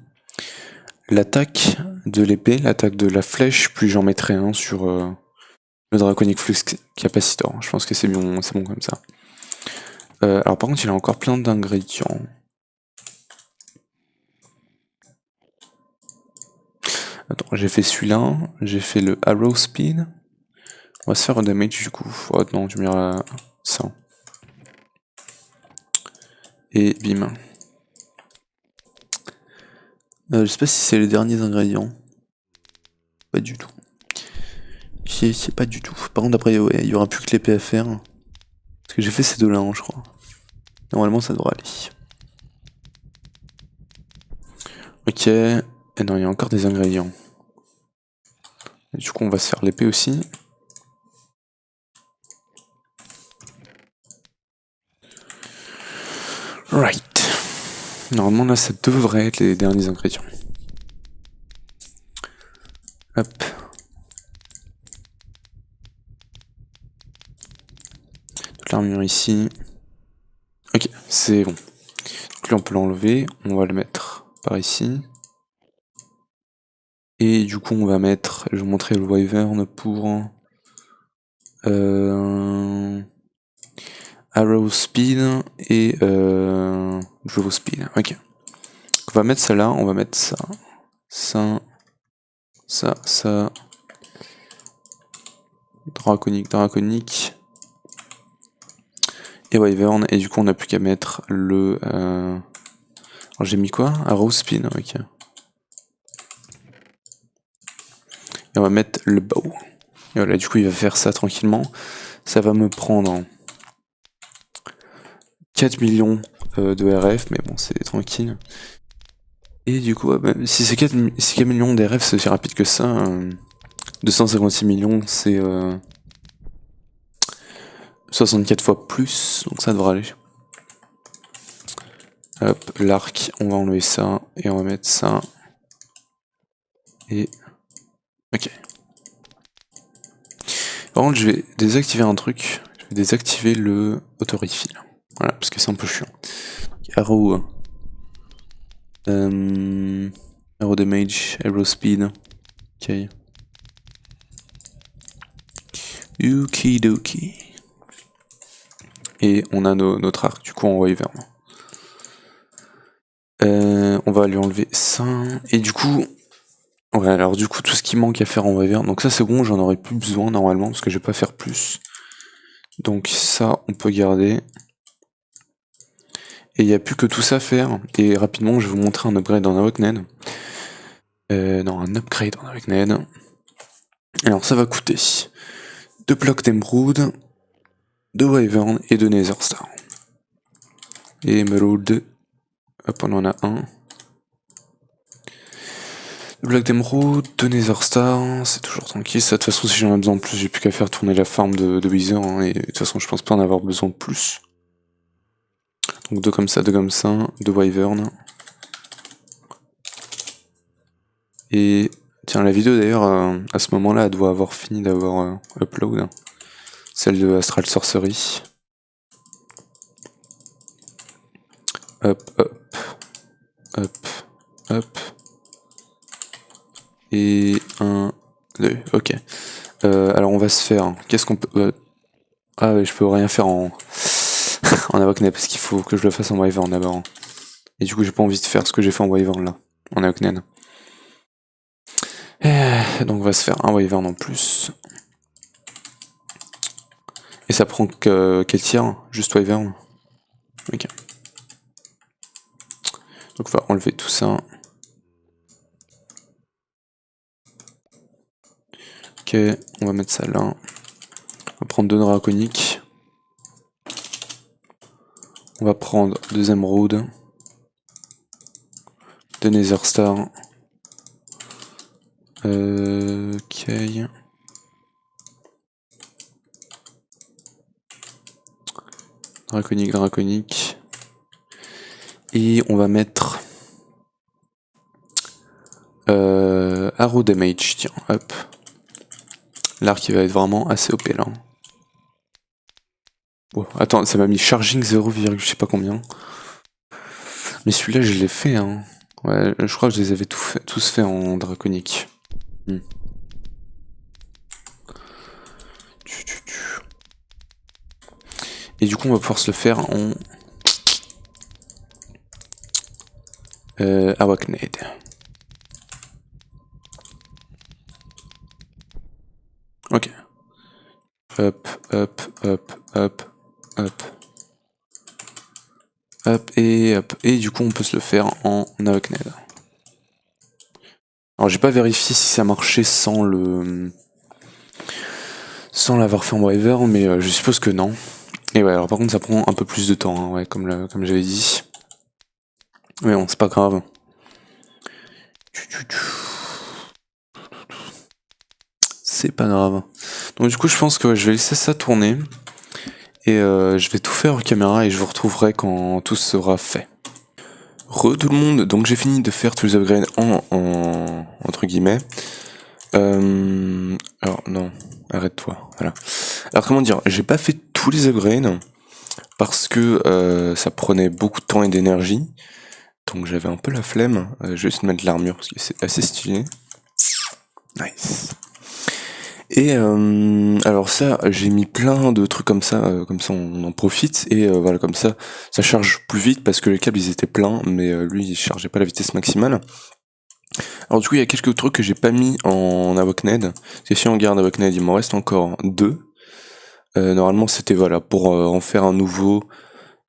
l'attaque de l'épée, l'attaque de la flèche, plus j'en mettrai un sur le Draconic Flux Capacitor. Je pense que c'est bon comme ça. Alors par contre, il a encore plein d'ingrédients. Attends, j'ai fait celui-là, j'ai fait le Arrow Speed. On va se faire un damage du coup. Oh, non, tu m'iras ça. Et bim. Je sais pas si c'est les derniers ingrédients. Pas du tout. Je sais pas du tout. Par contre, après, ouais, il y aura plus que l'épée à faire. Parce que j'ai fait ces deux-là, hein, je crois. Normalement, ça devrait aller. Ok. Et non, il y a encore des ingrédients. Et du coup, on va se faire l'épée aussi. Right. Normalement, là, ça devrait être les derniers ingrédients. Hop. Toute l'armure ici. Ok, c'est bon. Donc là, on peut l'enlever. On va le mettre par ici. Et du coup, on va mettre... Je vais vous montrer le Wyvern pour... Arrow Speed et Jovo Speed. Ok. On va mettre ça là, on va mettre ça. Ça. Draconic. Et Wyvern. Et du coup, on n'a plus qu'à mettre le... Alors, j'ai mis quoi? Arrow Speed, ok. Et on va mettre le bow. Et voilà, du coup, il va faire ça tranquillement. Ça va me prendre 4 millions de RF, mais bon, c'est tranquille. Et du coup, si c'est 4 millions d'RF, c'est aussi rapide que ça. 256 millions, c'est 64 fois plus, donc ça devrait aller. Hop, l'arc, on va enlever ça, et on va mettre ça. Et... Ok. Par contre, je vais désactiver un truc. Je vais désactiver le autorefill. Voilà, parce que c'est un peu chiant. Arrow. Arrow damage, arrow speed. Ok. Okidoki. Et on a notre arc, du coup en Wyvern. On va lui enlever ça. Et du coup... Ouais, alors du coup, tout ce qui manque à faire en Wyvern. Donc ça c'est bon, j'en aurais plus besoin normalement, parce que je vais pas faire plus. Donc ça, on peut garder. Et il n'y a plus que tout ça à faire. Et rapidement, je vais vous montrer un upgrade en Awakened. Non, un upgrade en Awakened. Alors ça va coûter 2 blocs d'émeraude, 2 Wyvern et 2 Nether Star. Et Emerald, hop, on en a un. 2 blocs d'émeraude, 2 Nether Star, c'est toujours tranquille. Ça, de toute façon, si j'en ai besoin de plus, j'ai plus qu'à faire tourner la farm de Wither. Hein, et de toute façon, je pense pas en avoir besoin de plus. Donc 2 comme ça, 2 Wyvern. Et tiens, la vidéo d'ailleurs, à ce moment-là, elle doit avoir fini d'avoir upload. Celle de Astral Sorcery. Hop. Et 1, 2, ok. Alors on va se faire... Qu'est-ce qu'on peut... Ah ouais, je peux rien faire en... en Awakened, parce qu'il faut que je le fasse en Wyvern d'abord. Et du coup, j'ai pas envie de faire ce que j'ai fait en Wyvern là, en Awakened. Donc on va se faire un Wyvern en plus. Et ça prend quel tir? Juste Wyvern? Ok. Donc on va enlever tout ça. Ok, on va mettre ça là. On va prendre 2 draconiques. On va prendre 2 émeraudes. 2 Nether Star. Ok. Draconique. Et on va mettre Arrow Damage, tiens, hop. L'arc il va être vraiment assez OP là. Oh, attends, ça m'a mis Charging 0, je sais pas combien. Mais celui-là je l'ai fait hein. Ouais, je crois que je les avais tous fait en draconique. Hmm. Et du coup, on va pouvoir se le faire en Awakned. Ok. Hop, hop, hop, hop, hop. Hop, et hop. Et du coup, on peut se le faire en Awakned. Alors, j'ai pas vérifié si ça marchait sans l'avoir fait en Wyvern, mais je suppose que non. Et ouais, alors par contre, ça prend un peu plus de temps, hein, ouais, comme j'avais dit. Mais bon, c'est pas grave. C'est pas grave. Donc du coup, je pense que je vais laisser ça tourner. Et je vais tout faire en caméra et je vous retrouverai quand tout sera fait. Re tout le monde, donc j'ai fini de faire tous les upgrades en entre guillemets. Alors non, arrête-toi, voilà. Alors comment dire, j'ai pas fait tous les upgrades parce que ça prenait beaucoup de temps et d'énergie. Donc j'avais un peu la flemme. Je vais juste mettre l'armure parce que c'est assez stylé. Nice. Et alors ça, j'ai mis plein de trucs comme ça on en profite et voilà comme ça charge plus vite parce que les câbles ils étaient pleins, mais lui il chargeait pas la vitesse maximale. Alors du coup il y a quelques trucs que j'ai pas mis en Awakned. Et si on regarde Awakned, il m'en reste encore deux. Normalement c'était voilà pour en faire un nouveau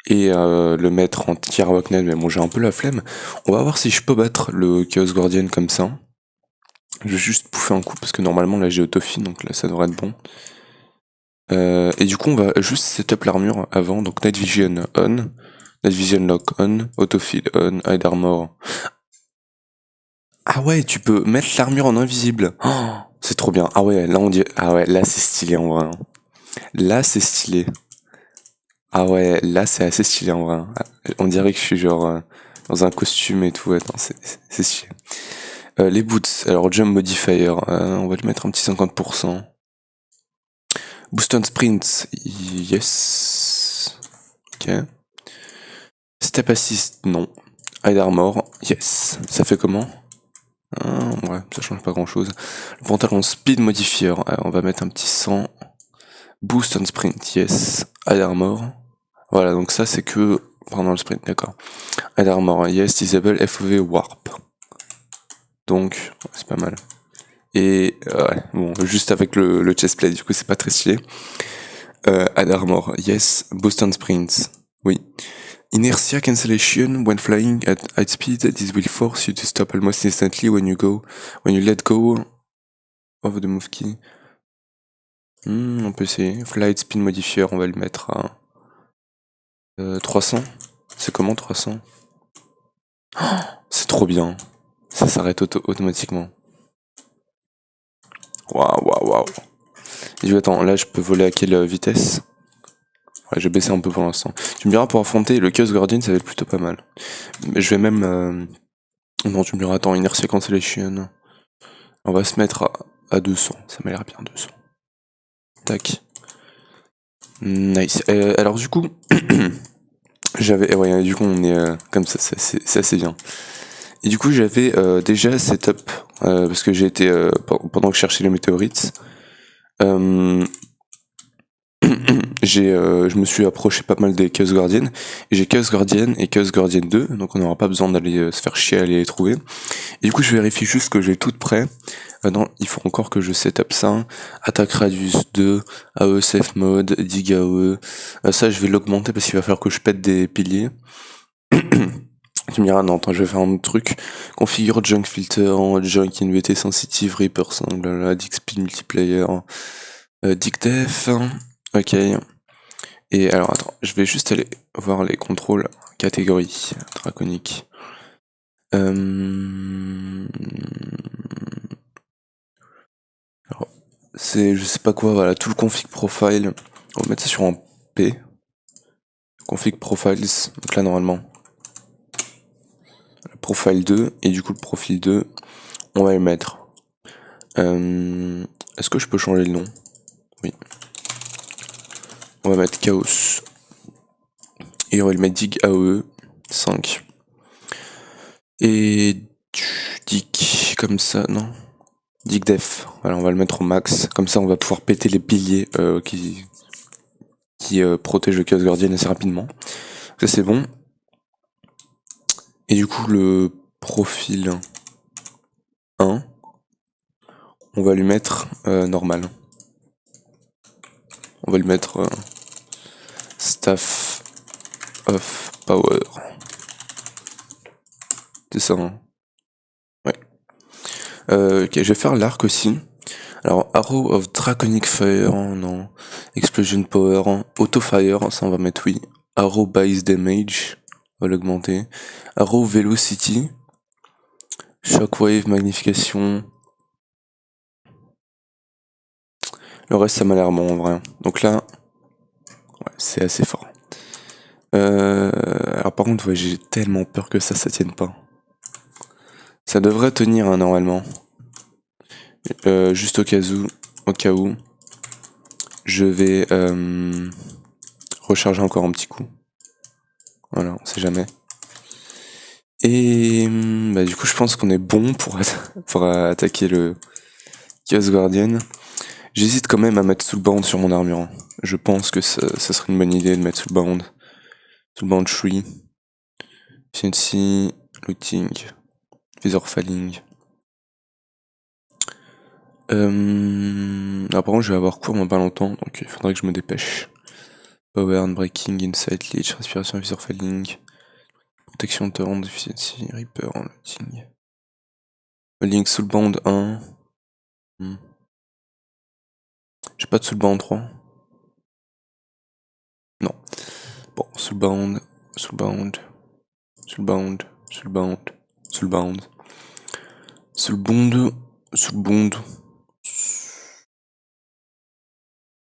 et le mettre en tier Awakned, mais bon j'ai un peu la flemme. On va voir si je peux battre le Chaos Guardian comme ça. Je vais juste bouffer un coup parce que normalement là j'ai autofit donc là ça devrait être bon. Et du coup on va juste setup l'armure avant, donc Night Vision on, Night Vision Lock on, Autofill on, Hide Armor. Ah ouais, tu peux mettre l'armure en invisible. Oh, c'est trop bien. Ah ouais, là on dit, ah ouais, là c'est stylé en vrai. Là c'est stylé. Ah ouais, là c'est assez stylé en vrai. On dirait que je suis genre dans un costume et tout. Attends, c'est stylé. Les boots, alors Jump Modifier, on va lui mettre un petit 50%. Boost on Sprint, yes. Ok. Step Assist, non. Hide Armor, yes. Ça fait comment? Ouais, ça change pas grand chose. Le pantalon Speed Modifier, on va mettre un petit 100. Boost on Sprint, yes. Hide Armor. Voilà, donc ça c'est que pendant le sprint, d'accord. Hide Armor, yes. Disable FOV Warp. Donc, c'est pas mal. Et ouais, bon, juste avec le chestplate, du coup c'est pas très stylé. Hide Armor, yes. Boost on Sprint, oui. Inertia cancellation when flying at high speed. This will force you to stop almost instantly when you let go of the move key. On peut essayer. Flight speed modifier, on va le mettre à 300. C'est comment 300? Oh, c'est trop bien. Ça s'arrête automatiquement. Waouh, waouh, waouh. Et du coup, attends, là je peux voler à quelle vitesse? Ouais, je vais baisser un peu pour l'instant. Tu me diras, pour affronter le Chaos Guardian, ça va être plutôt pas mal. Mais je vais même... Non, tu me diras, attends, Inertia cancellation. On va se mettre à 200, ça m'a l'air bien 200. Tac. Nice. Alors du coup, j'avais... Ouais, du coup on est comme ça, c'est assez bien. Et du coup j'avais déjà setup, parce que j'ai été, pendant que je cherchais les météorites, je me suis approché pas mal des Chaos Guardian, et j'ai Chaos Guardian et Chaos Guardian 2, donc on n'aura pas besoin d'aller se faire chier à aller les trouver. Et du coup je vérifie juste que j'ai tout prêt. Non, il faut encore que je setup ça. Attaque Radius 2, AE Safe Mode, Dig AE. Ça je vais l'augmenter parce qu'il va falloir que je pète des piliers. Tu me diras, non, attends, je vais faire un autre truc. Configure Junk Filter, Junk NVT Sensitive, Reaper, Dig Speed Multiplayer, Dig Def. Ok. Et alors, attends, je vais juste aller voir les contrôles catégorie draconique. Alors, c'est, je sais pas quoi, voilà, tout le config profile. On va mettre ça sur un P. Config profiles, donc là, normalement. Profile 2, et du coup, le profil 2, on va le mettre. Est-ce que je peux changer le nom? Oui. On va mettre Chaos. Et on va le mettre Dig AOE 5. Et du Dick, comme ça, non? Dick Def, voilà, on va le mettre au max. Comme ça, on va pouvoir péter les piliers qui protègent le Chaos Guardian assez rapidement. Ça, c'est bon. Et du coup, le profil 1, on va lui mettre normal. On va lui mettre Staff of Power. C'est ça, hein? Ouais. Ok, je vais faire l'arc aussi. Alors, Arrow of Draconic Fire, non. Explosion Power, Auto Fire, ça on va mettre oui. Arrow Base Damage, on va l'augmenter. Arrow Velocity. Shockwave, Magnification. Le reste, ça m'a l'air bon en vrai. Donc là, ouais, c'est assez fort. Alors par contre, ouais, j'ai tellement peur que ça tienne pas. Ça devrait tenir hein, normalement. Juste au cas où, je vais recharger encore un petit coup. Voilà, on sait jamais. Et bah, du coup, je pense qu'on est bon pour attaquer le Chaos Guardian. J'hésite quand même à mettre Soulbound sur mon armure. Hein. Je pense que ça serait une bonne idée de mettre Soulbound. Soulbound Tree. Efficiency, Looting, Visor Falling. Par contre, je vais avoir cours dans pas longtemps, donc il faudrait que je me dépêche. Power, Breaking, Insight, Leech, Respiration, Visor Falling. Protection, Torrent, Efficiency, Reaper, Looting. Link Soulbound 1. J'ai pas de Soulbound 3. Non. Bon, Soulbound, Soulbound, Soulbound, Soulbound, Soulbound. Soulbound, Soulbound.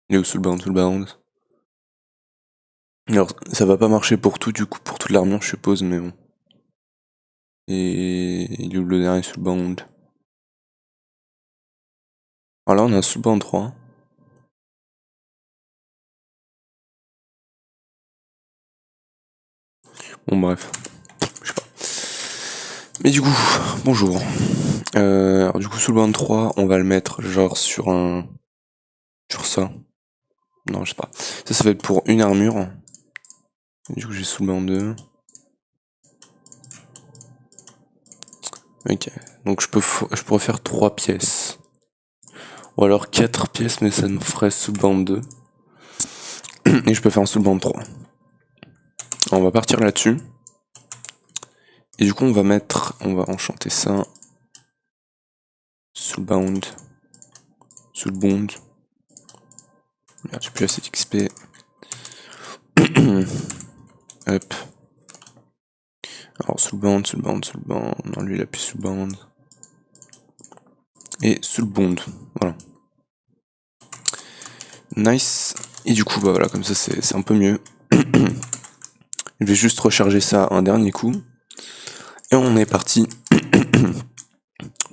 Il est où Soulbound, Soulbound? Alors, ça va pas marcher pour tout, du coup, pour toute l'armure, je suppose, mais bon. Et il est où le dernier Soulbound? Alors là, on a un Soulbound 3. Bon, bref. Je sais pas. Mais du coup, bonjour. Alors, du coup, Soulbound 3, on va le mettre genre sur un. Sur ça. Non, je sais pas. Ça va être pour une armure. Et du coup, j'ai Soulbound 2. Ok. Donc, je pourrais faire 3 pièces. Ou alors 4 pièces, mais ça nous ferait Soulbound 2. Et je peux faire un Soulbound 3. Alors, on va partir là-dessus. Et du coup, on va enchanter ça. Soulbound. Soulbound. Merde, j'ai plus assez d'XP. Hop. Alors, Soulbound, Soulbound, Soulbound. Non, lui, il a plus Soulbound. Et Soulbound. Voilà. Nice. Et du coup, bah voilà, comme ça, c'est un peu mieux. Je vais juste recharger ça un dernier coup. Et on est parti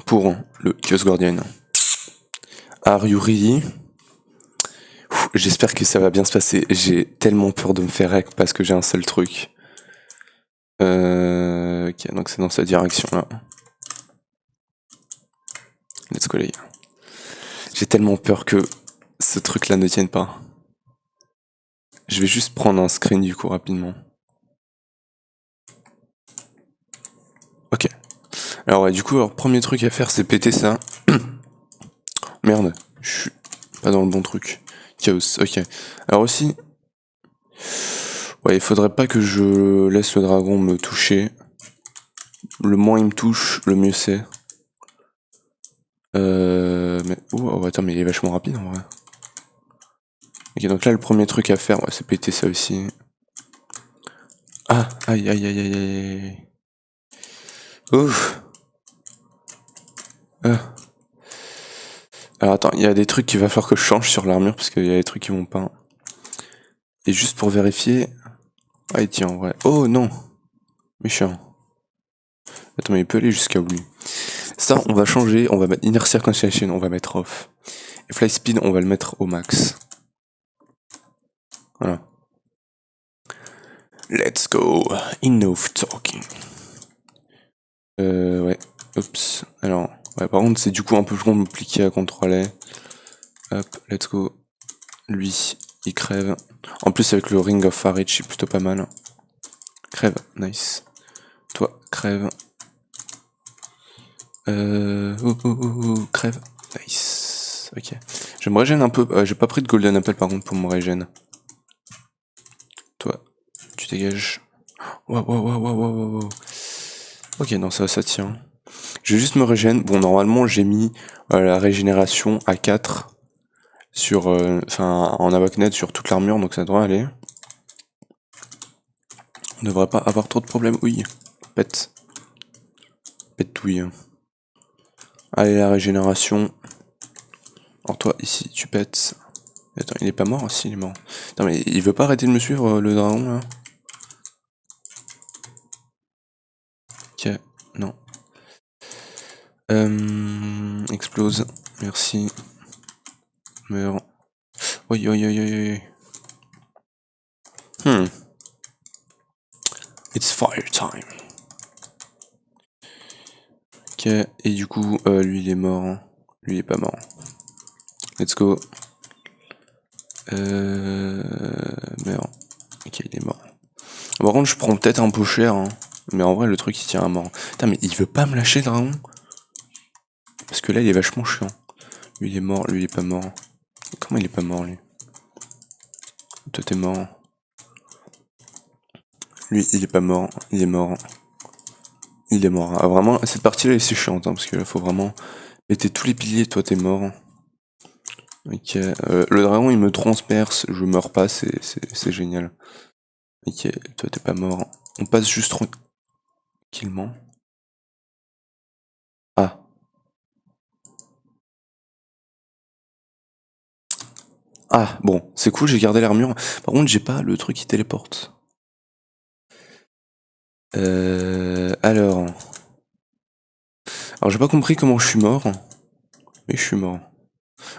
pour le Chaos Guardian. Are you ready? J'espère que ça va bien se passer. J'ai tellement peur de me faire hack parce que j'ai un seul truc. Ok, donc c'est dans cette direction là. Let's go les gars. J'ai tellement peur que ce truc là ne tienne pas. Je vais juste prendre un screen du coup rapidement. Ok. Alors ouais, du coup, premier truc à faire c'est péter ça. Merde, je suis pas dans le bon truc. Chaos, ok. Alors aussi, ouais, il faudrait pas que je laisse le dragon me toucher. Le moins il me touche, le mieux c'est. Mais... Oh, attends, mais il est vachement rapide en vrai. Ok, donc là, le premier truc à faire, ouais, c'est péter ça aussi. Ah, aïe, aïe, aïe, aïe, aïe. Ouf. Alors attends, il y a des trucs qu'il va falloir que je change sur l'armure, parce qu'il y a des trucs qui vont pas. Et juste pour vérifier... Ah, tiens, ouais. Oh, non. Méchant. Attends, mais il peut aller jusqu'à où lui? Ça, on va changer, on va mettre Inner Circumcision, on va mettre off. Et Fly Speed, on va le mettre au max. Voilà. Let's go. Enough talking. Alors, ouais, par contre, c'est du coup un peu plus compliqué à contrôler. Hop, let's go. Lui, il crève. En plus, avec le Ring of Farage, c'est plutôt pas mal. Crève, nice. Toi, crève. Crève. Nice. Ok. Je me régène un peu. J'ai pas pris de Golden Apple par contre pour me régène. Toi, tu dégages. Waouh. Ok, non, ça tient. Je vais juste me régène. Bon, normalement, j'ai mis la régénération à 4 sur, en Avacnet sur toute l'armure, donc ça devrait aller. On devrait pas avoir trop de problèmes. Oui, pète. Pète-touille. Allez, la régénération. Alors toi, ici, tu pètes. Attends, il est pas mort? Si, il est mort. Non mais il veut pas arrêter de me suivre, le dragon, là? Ok, non. Explose. Merci. Meurs. Oui. It's fire time. Ok, et du coup, lui il est mort. Lui il est pas mort. Let's go. Meurs. Ok, il est mort. Par contre, je prends peut-être un peu cher, hein. Mais en vrai, le truc il tient à mort. Putain, mais il veut pas me lâcher le dragon? Parce que là, il est vachement chiant. Lui il est mort, lui il est pas mort. Comment il est pas mort, lui? Toi t'es mort. Lui, il est pas mort, il est mort. Il est mort. Ah, vraiment, cette partie-là est si chiante, hein, parce que là, faut vraiment péter tous les piliers, toi t'es mort. Ok, le dragon il me transperce, je meurs pas, c'est génial. Ok, toi t'es pas mort. On passe juste tranquillement. Ah. Ah, bon, c'est cool, j'ai gardé l'armure. Par contre, j'ai pas le truc qui téléporte. Alors... Alors j'ai pas compris comment je suis mort, mais je suis mort.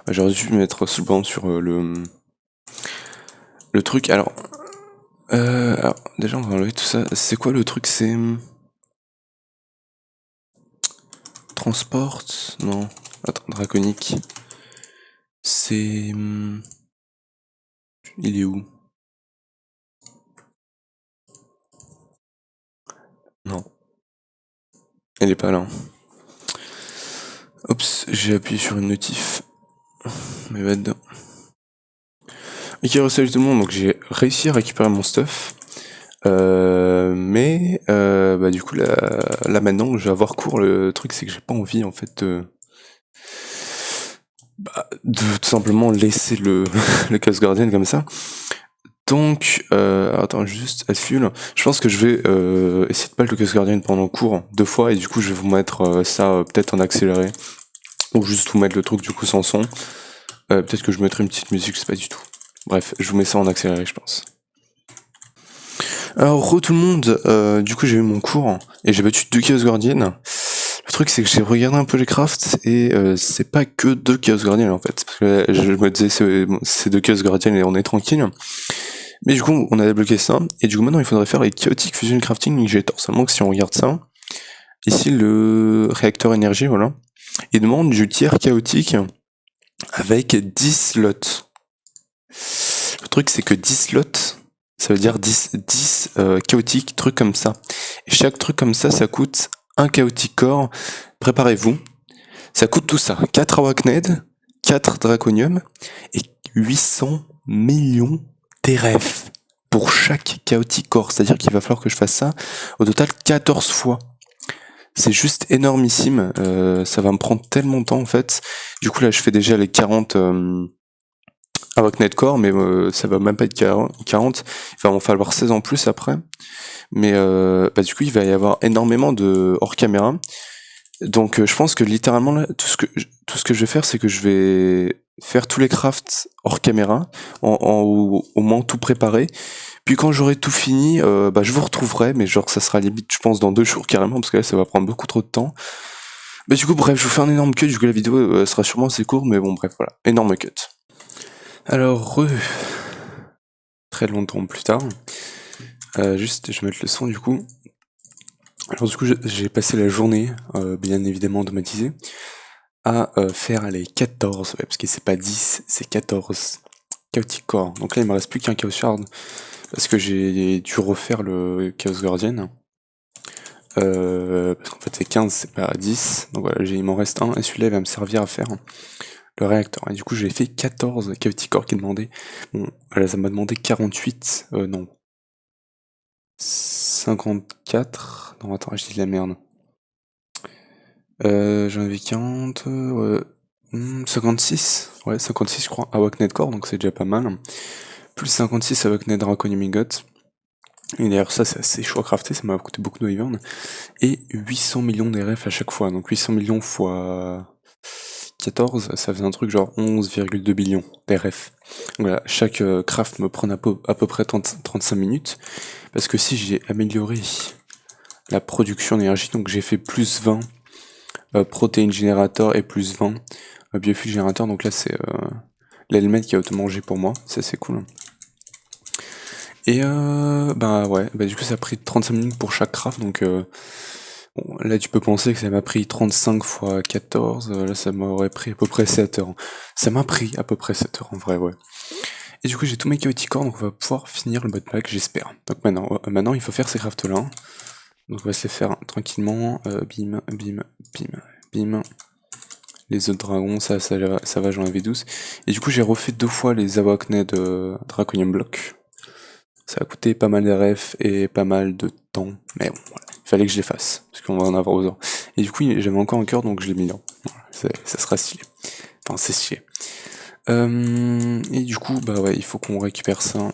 J'aurais dû mettre sous le banc sur le truc. Alors, déjà on va enlever tout ça. C'est quoi le truc? C'est... Transport? Non. Attends, draconique. C'est... Il est où? Non. Elle est pas là. Oups, j'ai appuyé sur une notif. Mais va dedans. Ok, salut tout le monde, donc j'ai réussi à récupérer mon stuff. Bah du coup là maintenant je vais avoir cours. Le truc c'est que j'ai pas envie en fait de tout simplement laisser le, le Chaos Guardian comme ça. Donc, attends, juste, Fuel. Je pense que je vais essayer de pas le Chaos Guardian pendant le cours 2 fois, et du coup, je vais vous mettre ça peut-être en accéléré, ou juste vous mettre le truc du coup sans son. Peut-être que je mettrai une petite musique, je sais pas du tout. Bref, je vous mets ça en accéléré, je pense. Alors, tout le monde, du coup, j'ai eu mon cours, et j'ai battu 2 Chaos Guardian. Le truc, c'est que j'ai regardé un peu les crafts, et c'est pas que 2 Chaos Guardian en fait. Parce que je me disais, c'est 2 Chaos Guardian et on est tranquille. Mais du coup, on a débloqué ça, et du coup maintenant il faudrait faire les Chaotic Fusion Crafting Injector. Seulement que si on regarde ça, ici le réacteur énergie, voilà, il demande du tiers chaotique avec 10 slots. Le truc c'est que 10 slots, ça veut dire 10 chaotiques, trucs comme ça. Et chaque truc comme ça coûte un chaotic core. Préparez-vous. Ça coûte tout ça. 4 Arachned, 4 Draconium et 800 millions TRF pour chaque chaotic core. C'est-à-dire qu'il va falloir que je fasse ça au total 14 fois. C'est juste énormissime. Ça va me prendre tellement de temps en fait. Du coup là je fais déjà les 40 Arachned core, mais ça va même pas être 40. Il va en falloir 16 en plus après. Mais bah, du coup il va y avoir énormément de hors caméra. Donc je pense que littéralement là, tout ce que je vais faire, c'est que je vais faire tous les crafts hors caméra, au moins tout préparé. Puis quand j'aurai tout fini, bah je vous retrouverai, mais genre ça sera limite, je pense, dans 2 jours carrément, parce que là ça va prendre beaucoup trop de temps. Mais du coup bref, je vous fais un énorme cut, du coup la vidéo sera sûrement assez courte, mais bon bref voilà, énorme cut. Alors très longtemps plus tard, juste je vais mettre le son du coup. Alors du coup, j'ai passé la journée, bien évidemment automatisée, à faire les 14, ouais, parce que c'est pas 10, c'est 14 Chaotic Core. Donc là, il me reste plus qu'un Chaos Shard, parce que j'ai dû refaire le Chaos Guardian. Parce qu'en fait c'est 15, c'est pas 10. Donc voilà, il m'en reste un, et celui-là il va me servir à faire le réacteur. Et du coup j'ai fait 14 Chaotic Core qui demandait. Bon, voilà, ça m'a demandé 48, non. 54. Non, attends, je dis de la merde. J'en avais 40. Ouais. 56. Ouais, 56 je crois. Awaknet Core, donc c'est déjà pas mal. Plus 56 Awaknet Draconium Ingot. Et d'ailleurs ça c'est assez chaud à crafter, ça m'a coûté beaucoup de Wyvern. Et 800 millions d'RF à chaque fois. Donc 800 millions fois 14, ça faisait un truc genre 11,2 billions d'RF. Voilà, chaque craft me prend à peu près 35 minutes. Parce que si j'ai amélioré la production d'énergie, donc j'ai fait plus 20 protéines générateur et plus 20 biofuel générateur. Donc là c'est l'element qui a auto-mangé pour moi, ça c'est cool. Et bah ouais, bah du coup ça a pris 35 minutes pour chaque craft, donc bon, là tu peux penser que ça m'a pris 35 fois 14, là ça m'aurait pris à peu près 7 heures. Ça m'a pris à peu près 7 heures en vrai, ouais. Et du coup j'ai tous mes chaotic core, donc on va pouvoir finir le modpack, j'espère. Donc maintenant il faut faire ces crafts là. Donc on va se les faire tranquillement, bim, bim, bim, bim. Les autres dragons, ça va, j'en avais 12. Et du coup j'ai refait 2 fois les Awakned de Draconium Block. Ça a coûté pas mal d'RF et pas mal de temps, mais bon, voilà. Il fallait que je les fasse, parce qu'on va en avoir besoin. Et du coup, j'avais encore un cœur, donc je l'ai mis là. Voilà, ça sera stylé. Enfin, c'est stylé. Et du coup, bah ouais, il faut qu'on récupère ça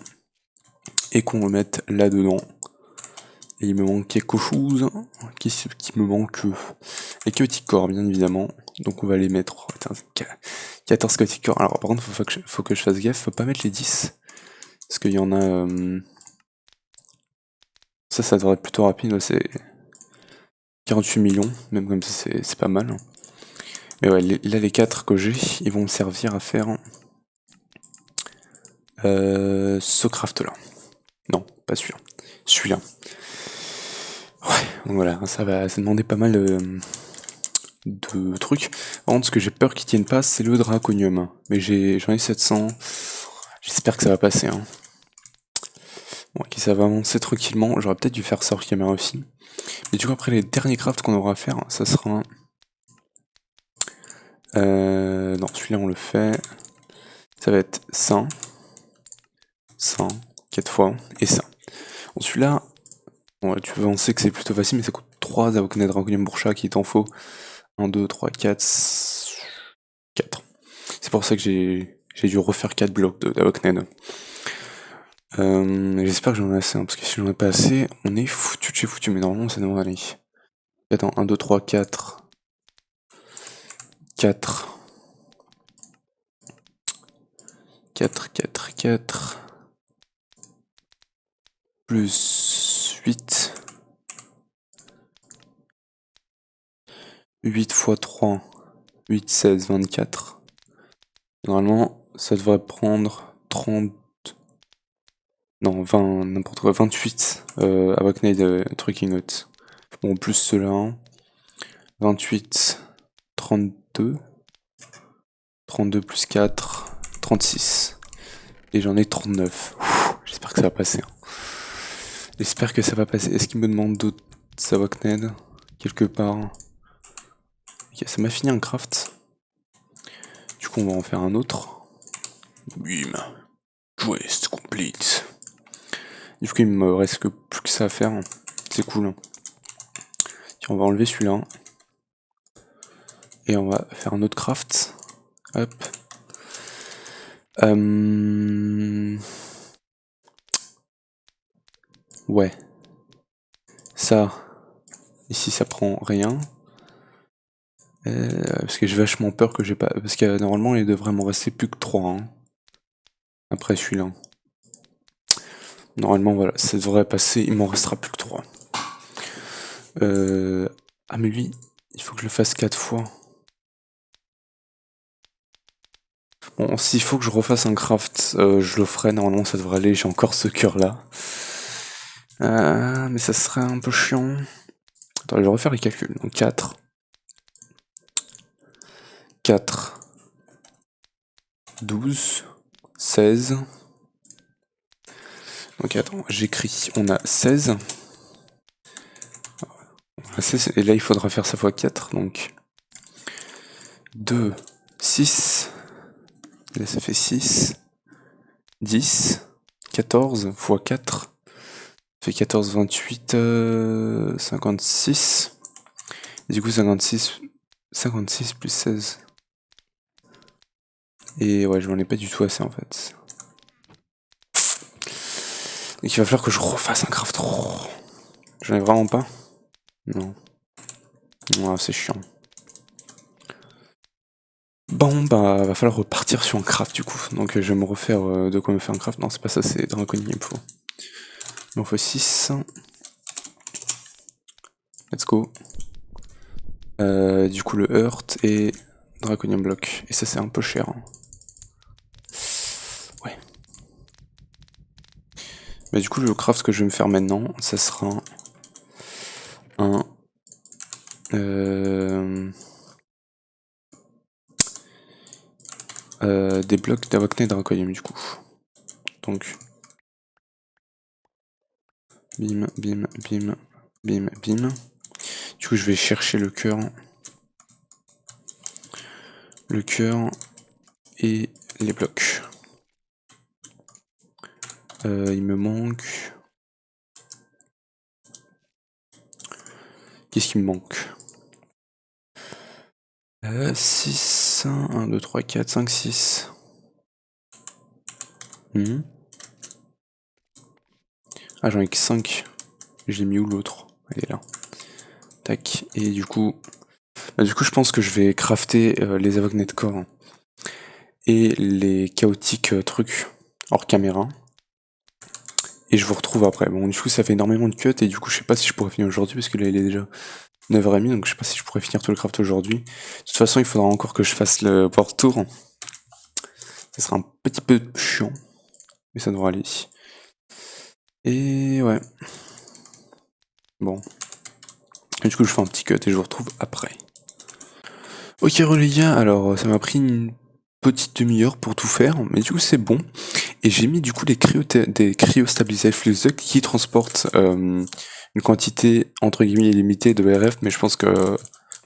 et qu'on le mette là-dedans. Et il me manque quelque chose. Qu'est-ce qui me manque? Les chaotic core, bien évidemment. Donc on va les mettre. Oh, putain, 14 chaotic core. Alors par contre, faut que je fasse gaffe, faut pas mettre les 10. Parce qu'il y en a... Ça devrait être plutôt rapide, c'est 48 millions, même comme ça c'est pas mal. Mais ouais, là les 4 que j'ai, ils vont me servir à faire ce craft là. Non, pas celui-là. Celui-là. Ouais, donc voilà, ça demander pas mal de trucs. Par contre, ce que j'ai peur qu'ils tiennent pas, c'est le draconium. Mais j'en ai 700. J'espère que ça va passer. Hein. Bon, ok, ça va avancer tranquillement. J'aurais peut-être dû faire ça hors caméra aussi. Mais du coup, après les derniers crafts qu'on aura à faire, ça sera... non, celui-là on le fait. Ça va être ça. Ça, 4 fois, et ça. Bon, celui-là, bon, tu peux penser que c'est plutôt facile, mais ça coûte 3 Awakned Draconium pour chaque, il t'en faut 1, 2, 3, 4, 4. C'est pour ça que j'ai dû refaire 4 blocs d'Awakned. J'espère que j'en ai assez, hein, parce que si j'en ai pas assez, on est foutu de chez foutu, mais normalement ça devrait aller. Attends, 1, 2, 3, 4. 4. 4, 4, 4. Plus 8. 8 fois 3. 8, 16, 24. Normalement, ça devrait prendre 30... Non, 20, n'importe quoi, 28 Awakned Trucking Note. Bon, plus cela, 28, 32, 32 plus 4, 36. Et j'en ai 39. J'espère que ça va passer. Hein. J'espère que ça va passer. Est-ce qu'il me demande d'autres Awakned quelque part? Ok, ça m'a fini un craft. Du coup, on va en faire un autre. Bim. Quest complete. Du coup, il me reste plus que ça à faire. C'est cool. Tiens, on va enlever celui-là. Et on va faire un autre craft. Hop. Ouais. Ça. Ici, ça prend rien. Parce que j'ai vachement peur que j'ai pas... Parce que normalement, il devrait m'en rester plus que 3. Hein. Après celui-là. Normalement, voilà, ça devrait passer. Il m'en restera plus que 3. Ah, mais lui, il faut que je le fasse 4 fois. Bon, s'il faut que je refasse un craft, je le ferai. Normalement, ça devrait aller. J'ai encore ce cœur-là. Mais ça serait un peu chiant. Attends, je vais refaire les calculs. Donc 4. 4. 12. 16. Donc attends, j'écris. On a 16. Et là, il faudra faire ça fois 4. Donc 2, 6. Là, ça fait 6. 10. 14 fois 4. Ça fait 14, 28, 56. Et du coup, 56 plus 16. Et ouais, je m'en ai pas du tout assez en fait. Donc il va falloir que je refasse un craft. J'en ai vraiment pas. Non. Ouais, c'est chiant. Bon, bah, va falloir repartir sur un craft du coup. Donc je vais me refaire de quoi me faire un craft. Non, c'est pas ça, c'est Draconium, il me faut. Il m'en faut 6. Let's go. Du coup, le Hurt et Draconium Block. Et ça, c'est un peu cher. Hein. Ouais. Mais du coup, le craft que je vais me faire maintenant, ça sera un. Des blocs d'Avocne et Draconium du coup. Donc. Bim, bim, bim, bim, bim. Du coup, je vais chercher le cœur. Le cœur et les blocs. Il me manque. Qu'est-ce qui me manque 6, 1, 2, 3, 4, 5, 6. Ah, j'en ai que 5. J'ai mis où l'autre? Elle est là. Tac. Et du coup, je pense que je vais crafter les Avognet Core et les chaotiques trucs hors caméra. Et je vous retrouve après. Bon, du coup, ça fait énormément de cuts et du coup, je sais pas si je pourrais finir aujourd'hui parce que là, il est déjà 9h30, donc je sais pas si je pourrais finir tout le craft aujourd'hui. De toute façon, il faudra encore que je fasse le port tour. Ça sera un petit peu chiant, mais ça devrait aller. Et ouais. Bon. Et du coup, je fais un petit cut et je vous retrouve après. Ok, les gars, alors ça m'a pris une petite demi-heure pour tout faire, mais du coup, c'est bon. Et j'ai mis du coup des cryo-stabilisés flux duct qui transportent une quantité entre guillemets illimitée de RF, mais je pense que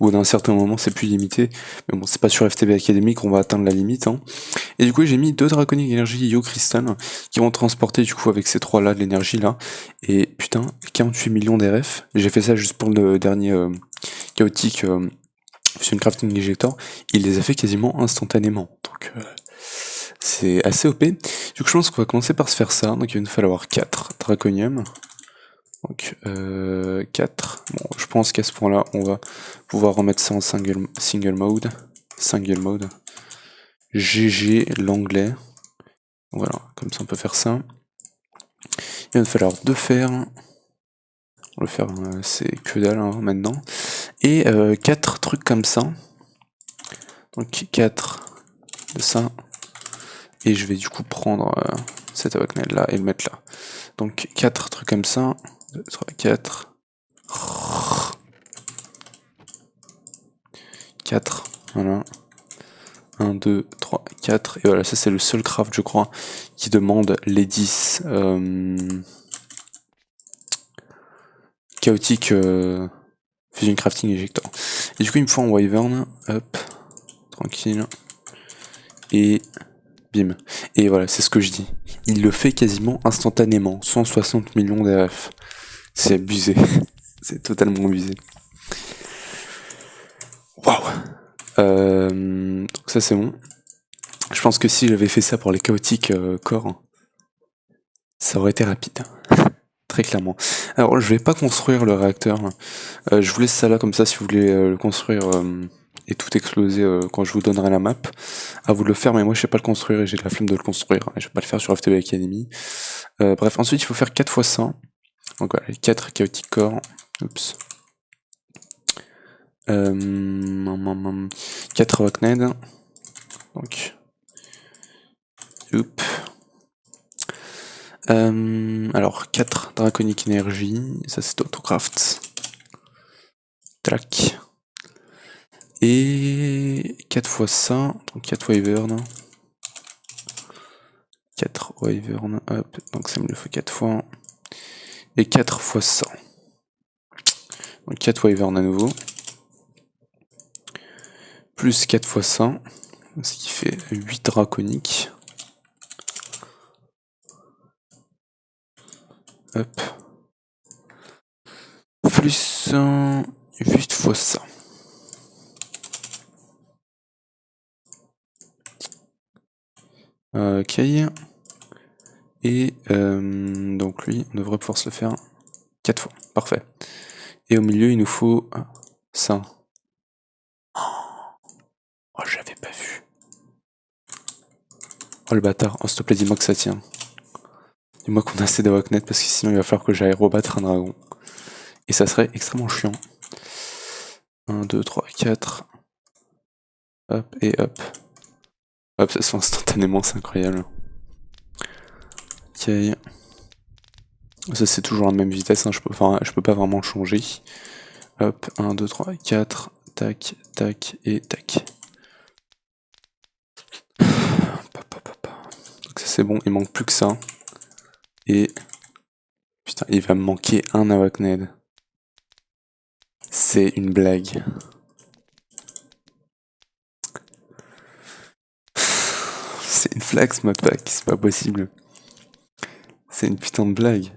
au bout d'un certain moment c'est plus limité. Mais bon, c'est pas sur FTB Academy qu'on va atteindre la limite. Hein. Et du coup j'ai mis 2 Draconic Energy Yo Crystal qui vont transporter du coup avec ces 3 là de l'énergie là. Et putain, 48 millions d'RF. J'ai fait ça juste pour le dernier chaotique Fusion Crafting Injector. Il les a fait quasiment instantanément. Donc c'est assez OP. Du coup, je pense qu'on va commencer par se faire ça. Donc, il va nous falloir 4 Draconium. Donc, 4. Bon, je pense qu'à ce point-là, on va pouvoir remettre ça en single mode. Single mode. GG, l'anglais. Voilà, comme ça, on peut faire ça. Il va nous falloir 2 fers. Le fer, c'est que dalle hein, maintenant. Et 4 trucs comme ça. Donc, 4 de ça. Et je vais du coup prendre cet avocnel là et le mettre là. Donc 4 trucs comme ça. 2, 3, 4. 4. Voilà. 1, 2, 3, 4. Et voilà, ça c'est le seul craft, je crois, qui demande les 10 chaotique Fusion Crafting Ejector. Et du coup, il me faut un Wyvern. Hop. Tranquille. Et bim. Et voilà, c'est ce que je dis. Il le fait quasiment instantanément. 160 millions d'RF. C'est abusé. C'est totalement abusé. Waouh. Donc ça c'est bon. Je pense que si j'avais fait ça pour les chaotiques corps, ça aurait été rapide. Très clairement. Alors je vais pas construire le réacteur. Je vous laisse ça là comme ça si vous voulez le construire et tout exploser quand je vous donnerai la map. À vous de le faire, mais moi je sais pas le construire et j'ai la flemme de le construire. Je vais pas le faire sur FTB Academy. Bref, ensuite il faut faire 4 fois ça. Donc voilà, les 4 chaotiques corps. Oups. 4 Rockned. Donc. Oups. Alors 4 Draconic Energy, ça c'est Autocraft. tac. Et 4 fois ça, donc 4 wyvern. 4 wyvern, hop, donc ça me le fait 4 fois. Et 4 fois ça. Donc 4 wyvern à nouveau. Plus 4 fois ça, ce qui fait 8 draconiques. Hop. Plus 8 fois ça. Ok. Et donc lui, on devrait pouvoir se le faire 4 fois. Parfait. Et au milieu, il nous faut ça. Oh, j'avais pas vu. Oh le bâtard. Oh, s'il te plaît, dis-moi que ça tient. Dis-moi qu'on a assez d'Awaknet parce que sinon il va falloir que j'aille rebattre un dragon. Et ça serait extrêmement chiant. 1, 2, 3, 4. Hop, et hop. Hop, ça se fait instantanément, c'est incroyable. Ok. Ça c'est toujours la même vitesse, hein. je peux pas vraiment changer. Hop, 1, 2, 3, 4. Tac, tac, et tac. Donc ça c'est bon, il manque plus que ça. Et... Putain, il va me manquer un Awakned. C'est une blague. C'est une flax ma pack, c'est pas possible. C'est une putain de blague.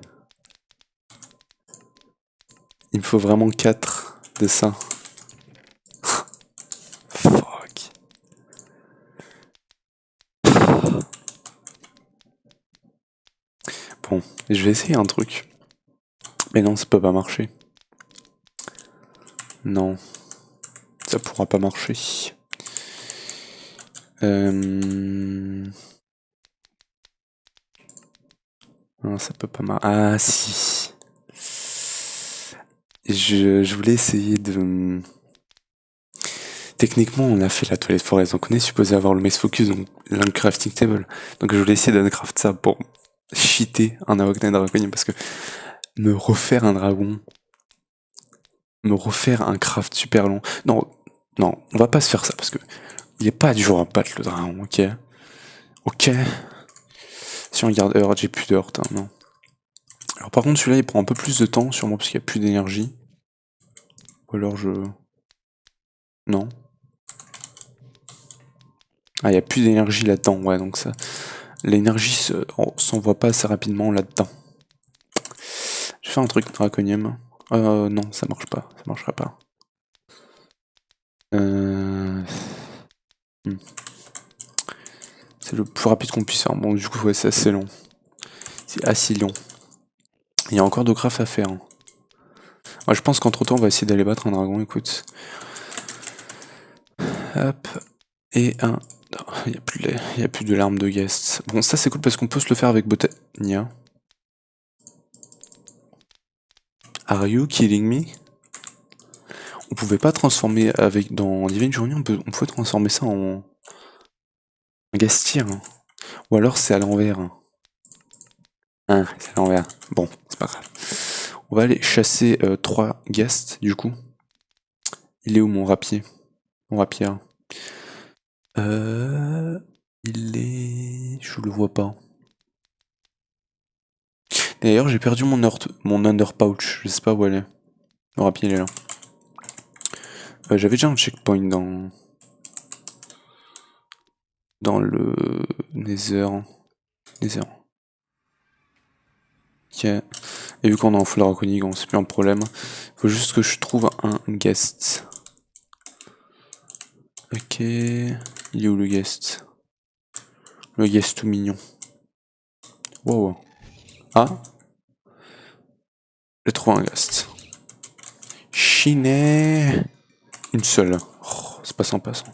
Il me faut vraiment 4 de ça. Fuck. Bon, je vais essayer un truc. Mais non, ça peut pas marcher. Non. Ça pourra pas marcher. Non, ça peut pas marcher. Ah, si. Je voulais essayer de... Techniquement, on a fait la toilette forest, donc on est supposé avoir le Maze Focus, donc l'uncrafting table. Donc je voulais essayer d'uncraft ça pour cheater un Awakned Draconium, parce que me refaire un dragon, me refaire un craft super long... Non, non, on va pas se faire ça, parce que il est pas dur à battre le dragon, ok. Ok. Si on regarde Heart, j'ai plus d'Heart, hein, non. Alors par contre celui-là il prend un peu plus de temps, sûrement parce qu'il n'y a plus d'énergie. Ou alors je... Non. Ah, il n'y a plus d'énergie là-dedans, ouais, donc ça... L'énergie s'envoie pas assez rapidement là-dedans. Je vais faire un truc draconium. Non, ça marche pas, ça marchera pas. C'est le plus rapide qu'on puisse faire. Bon, du coup, ouais, c'est assez long. C'est assez long. Il y a encore de craft à faire. Ouais, je pense qu'entre temps, on va essayer d'aller battre un dragon, écoute. Hop. Et un... Il n'y a plus de larmes de guest. Bon, ça c'est cool parce qu'on peut se le faire avec Botania. Are you killing me? On pouvait pas transformer avec... Dans Divine Journey, on pouvait transformer ça en... Gastir. Hein. Ou alors c'est à l'envers. Hein, c'est à l'envers. Bon, c'est pas grave. On va aller chasser 3 guests, du coup. Il est où mon rapier? Mon rapier. Il est... Je le vois pas. D'ailleurs, j'ai perdu mon under pouch. Je sais pas où elle est. Le rapier, il est là. J'avais déjà un checkpoint dans le Nether. Ok. Et vu qu'on est en full draconique, c'est plus un problème. Faut juste que je trouve un guest. Ok. Il est où le guest? Le guest tout mignon. Wow. Ah. J'ai trouvé un guest. Chiné. Une seule. Oh, c'est pas sympa ça.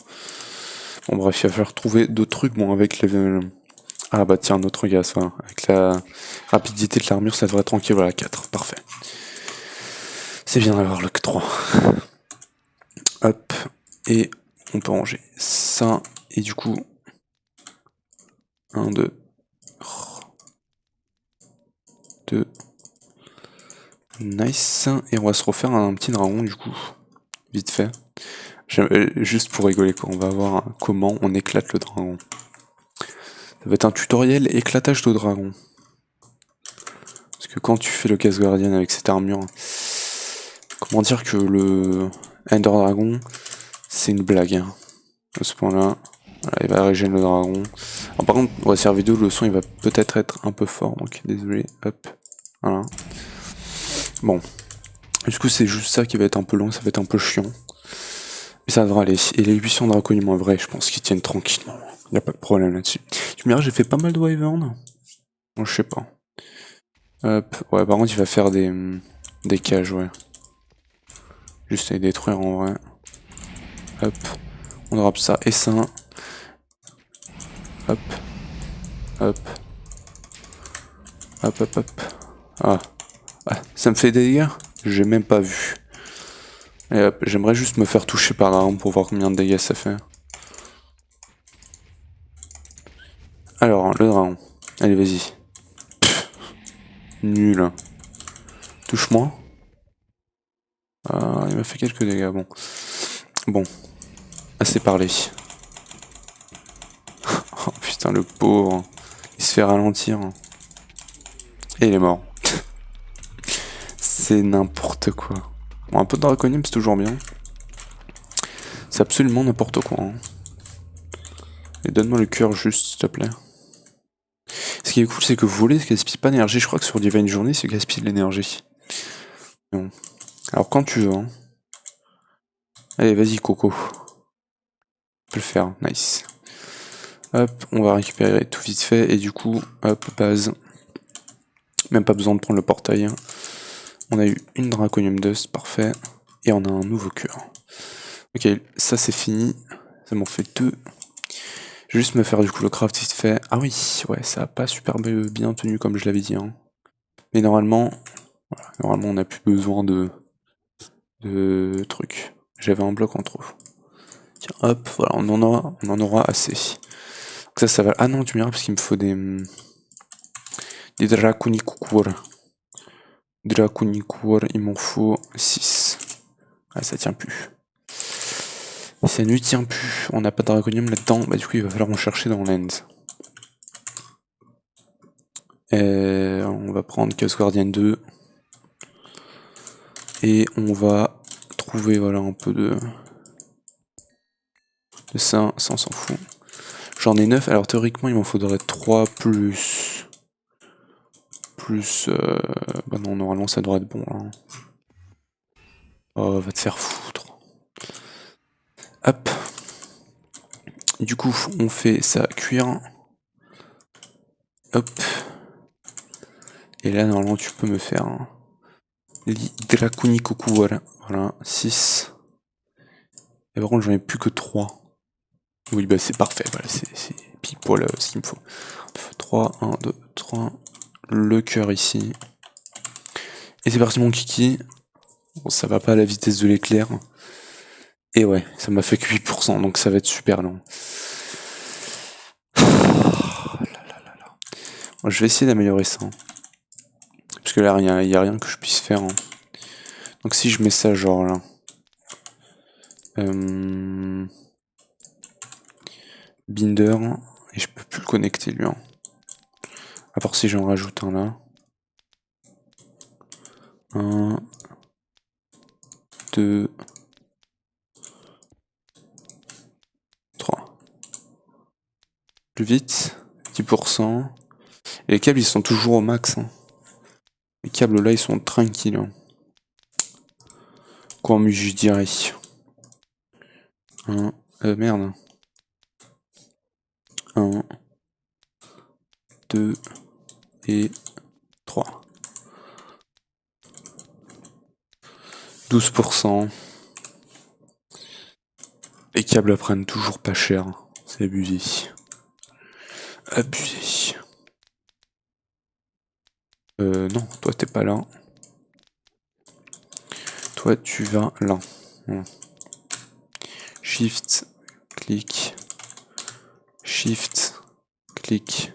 Bon bref, il va falloir trouver d'autres trucs. Bon, avec les... Ah bah tiens, notre gaz, voilà. Avec la rapidité de l'armure, ça devrait être tranquille. Voilà, 4. Parfait. C'est bien d'avoir le 3. Hop. Et on peut ranger ça. Et du coup... 1, 2... 2... Nice. Et on va se refaire un petit dragon du coup. vite fait. Juste pour rigoler quoi, on va voir comment on éclate le dragon. Ça va être un tutoriel éclatage de dragon. Parce que quand tu fais le casse gardien avec cette armure, comment dire que le Ender Dragon, c'est une blague. Hein. À ce point-là, voilà, il va régénérer le dragon. Alors, par contre, on va faire vidéo, le son il va peut-être être un peu fort, donc désolé. Hop, voilà. Bon, du coup c'est juste ça qui va être un peu long, ça va être un peu chiant. Mais ça devrait aller. Et les 800 draconium en vrai, je pense qu'ils tiennent tranquillement. Y a pas de problème là-dessus. Tu me diras, j'ai fait pas mal de wyvern. Bon, je sais pas. Hop, ouais, par contre il va faire des cages, ouais. Juste à les détruire en vrai. Hop, on drop ça et ça. Hop, hop, hop, hop, hop. Ah, ah ça me fait des dégâts? J'ai même pas vu. Et hop, j'aimerais juste me faire toucher par l'arme pour voir combien de dégâts ça fait. Alors, le dragon. Allez, vas-y. Nul. Touche-moi. Ah, il m'a fait quelques dégâts, bon. Bon. Assez parlé. Oh putain, le pauvre. Il se fait ralentir. Et il est mort. C'est n'importe quoi. Bon, un peu de draconium, c'est toujours bien. C'est absolument n'importe quoi. Hein. Et donne-moi le cœur juste, s'il te plaît. Ce qui est cool, c'est que voler, ça gaspille pas d'énergie. Je crois que sur Divine Journée, c'est gaspille de l'énergie. Bon. Alors quand tu veux. Hein. Allez, vas-y, Coco. On peut le faire, nice. Hop, on va récupérer tout vite fait. Et du coup, hop, base. Même pas besoin de prendre le portail. On a eu une Draconium Dust, parfait. Et on a un nouveau cœur. Ok, ça c'est fini. Ça m'en fait deux. Je vais juste me faire du coup le craft vite fait. Ah oui, ouais, ça a pas super bien tenu comme je l'avais dit. Hein. Mais normalement, voilà, normalement on n'a plus besoin de trucs. J'avais un bloc en trop. Tiens, hop, voilà, on en aura assez. Donc ça va. Ah non, tu me diras parce qu'il me faut des Draconicour. Draconicour, il m'en faut 6. Ah, ça tient plus. Ça ne tient plus. On n'a pas de draconium là-dedans. Bah, du coup, il va falloir en chercher dans l'end. On va prendre Chaos Guardian 2. Et on va trouver voilà, un peu de ça. Ça, on s'en fout. J'en ai 9. Alors, théoriquement, il m'en faudrait 3 plus. Bah non, normalement, ça devrait être bon. Là. Oh, va te faire foutre. Hop. Du coup, on fait ça cuire. Hop. Et là, normalement, tu peux me faire un Draconicoku, voilà. Voilà, 6. Et par contre, j'en ai plus que 3. Oui, bah c'est parfait, voilà, c'est pile poil ce qu'il me faut. 3, 1, 2, 3. Le cœur ici. Et c'est parti, mon kiki. Bon, ça va pas à la vitesse de l'éclair. Et ouais, ça m'a fait que 8%, donc ça va être super long. Bon, je vais essayer d'améliorer ça. Hein. Parce que là, il n'y a rien que je puisse faire. Hein. Donc si je mets ça genre là. Binder. Et je peux plus le connecter lui. Hein. À part si j'en rajoute un là. 1, 2, 3. Plus vite. 10%. Et les câbles ils sont toujours au max. Hein. Les câbles là ils sont tranquilles. Hein. Quoi mieux je dirais. Merde. 1, 2 et 3. 12%. Les câbles prennent toujours pas cher. C'est abusé. Abusé. Non, toi t'es pas là. Toi tu vas là. Shift, clic. Shift, clic.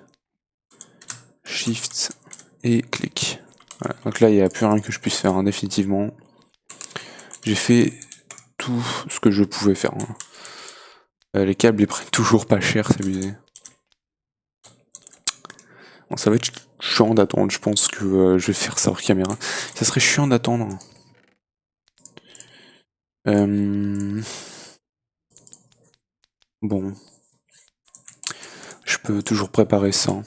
Shift et clic. Voilà. Donc là il n'y a plus rien que je puisse faire hein, définitivement. J'ai fait tout ce que je pouvais faire. Hein. Les câbles ils prennent toujours pas cher, c'est abusé. Bon, ça va être chiant d'attendre, je pense que je vais faire ça hors caméra. Ça serait chiant d'attendre. Bon. Je peux toujours préparer ça.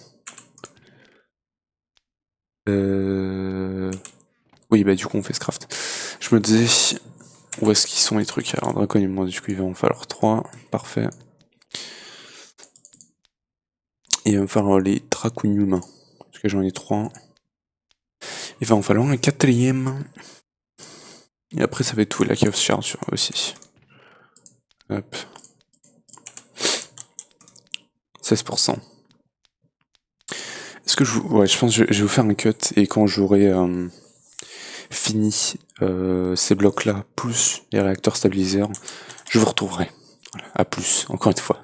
Oui, bah du coup on fait ce craft. Je me disais, où est-ce qu'ils sont les trucs? Alors draconium, du coup il va en falloir 3, parfait. Et il va me falloir les draconium, parce que j'en ai 3. Il va en falloir un 4ème. Et après ça va être tout, la chaos shard aussi. Hop. 16%. Est-ce que ouais, je pense que je vais vous faire un cut, et quand j'aurai fini ces blocs-là, plus les réacteurs stabiliseurs, je vous retrouverai. Voilà, à plus, encore une fois.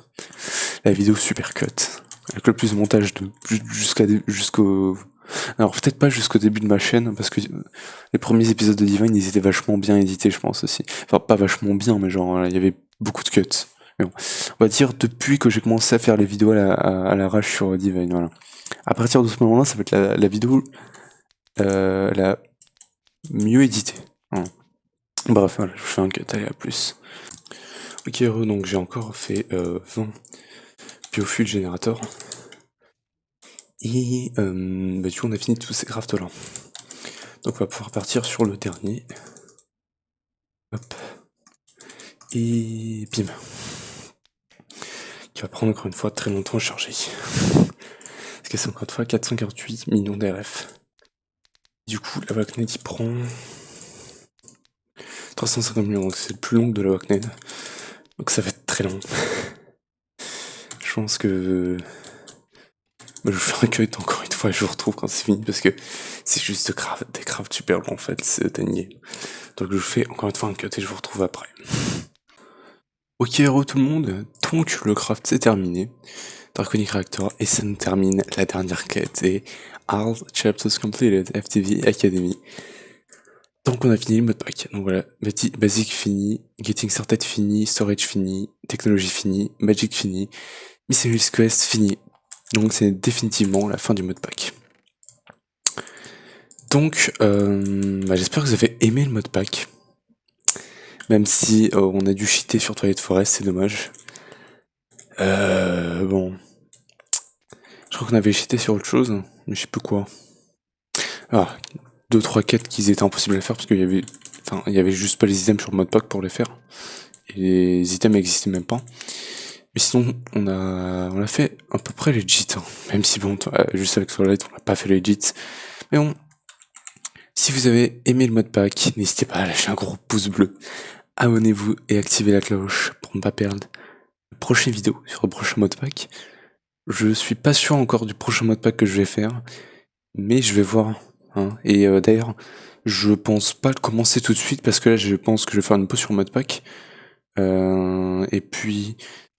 La vidéo super cut, avec le plus de montage jusqu'au... Alors peut-être pas jusqu'au début de ma chaîne, parce que les premiers épisodes de Divine, ils étaient vachement bien édités, je pense aussi. Enfin, pas vachement bien, mais genre, il y avait beaucoup de cuts. Mais bon, on va dire depuis que j'ai commencé à faire les vidéos à l'arrache sur Divine, voilà. À partir de ce moment-là, ça va être la vidéo la mieux éditée. Voilà. Bref, voilà, je vous fais un cut, allez, à plus. Ok, donc j'ai encore fait 20 biofuel générateurs. Et bah, du coup, on a fini tous ces crafts là. Donc on va pouvoir partir sur le dernier. Hop. Et bim. Qui va prendre encore une fois très longtemps à charger. Parce que c'est encore une fois 448 millions d'RF. Du coup, la Wacned il prend 350 millions, donc c'est le plus long de la Wacned. Donc ça va être très long. Je pense que je vous fais un cut encore une fois et je vous retrouve quand c'est fini parce que c'est juste des crafts super longs en fait, c'est nier. Donc je vous fais encore une fois un cut et je vous retrouve après. Ok héros tout le monde, donc le craft c'est terminé. Draconic Reactor et ça nous termine la dernière quête et All Chapters Completed FTV Academy. Donc on a fini le modpack, donc voilà, Basic fini, Getting Started fini, Storage fini, Technologie fini, Magic fini, Mysterious Quest fini. Donc c'est définitivement la fin du modpack. Donc j'espère que vous avez aimé le modpack. Même si on a dû cheater sur Twilight Forest, c'est dommage. Bon. Je crois qu'on avait cheaté sur autre chose, mais je sais plus quoi. Ah, 2-3 quêtes qui étaient impossibles à faire parce qu'il y avait... Enfin, il y avait juste pas les items sur le modpack pour les faire. Et les items n'existaient même pas. Mais sinon, on a fait à peu près legit. Hein. Même si bon, juste avec Twilight, on n'a pas fait legit. Mais bon, si vous avez aimé le modpack, n'hésitez pas à lâcher un gros pouce bleu. Abonnez-vous et activez la cloche pour ne pas perdre la prochaine vidéo sur le prochain modpack. Je suis pas sûr encore du prochain modpack que je vais faire, mais je vais voir. Hein. Et d'ailleurs, je pense pas le commencer tout de suite parce que là, je pense que je vais faire une pause sur le modpack. Et puis,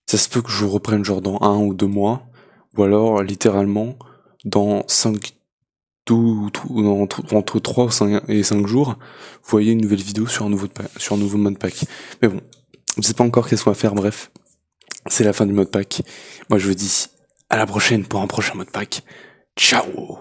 ça se peut que je reprenne genre dans 1 ou 2 mois, ou alors littéralement dans 5 entre 3 et 5 jours, vous voyez une nouvelle vidéo sur un nouveau modpack. Mais bon, je sais pas encore qu'est-ce qu'on va faire, bref. C'est la fin du modpack. Moi je vous dis à la prochaine pour un prochain modpack. Ciao!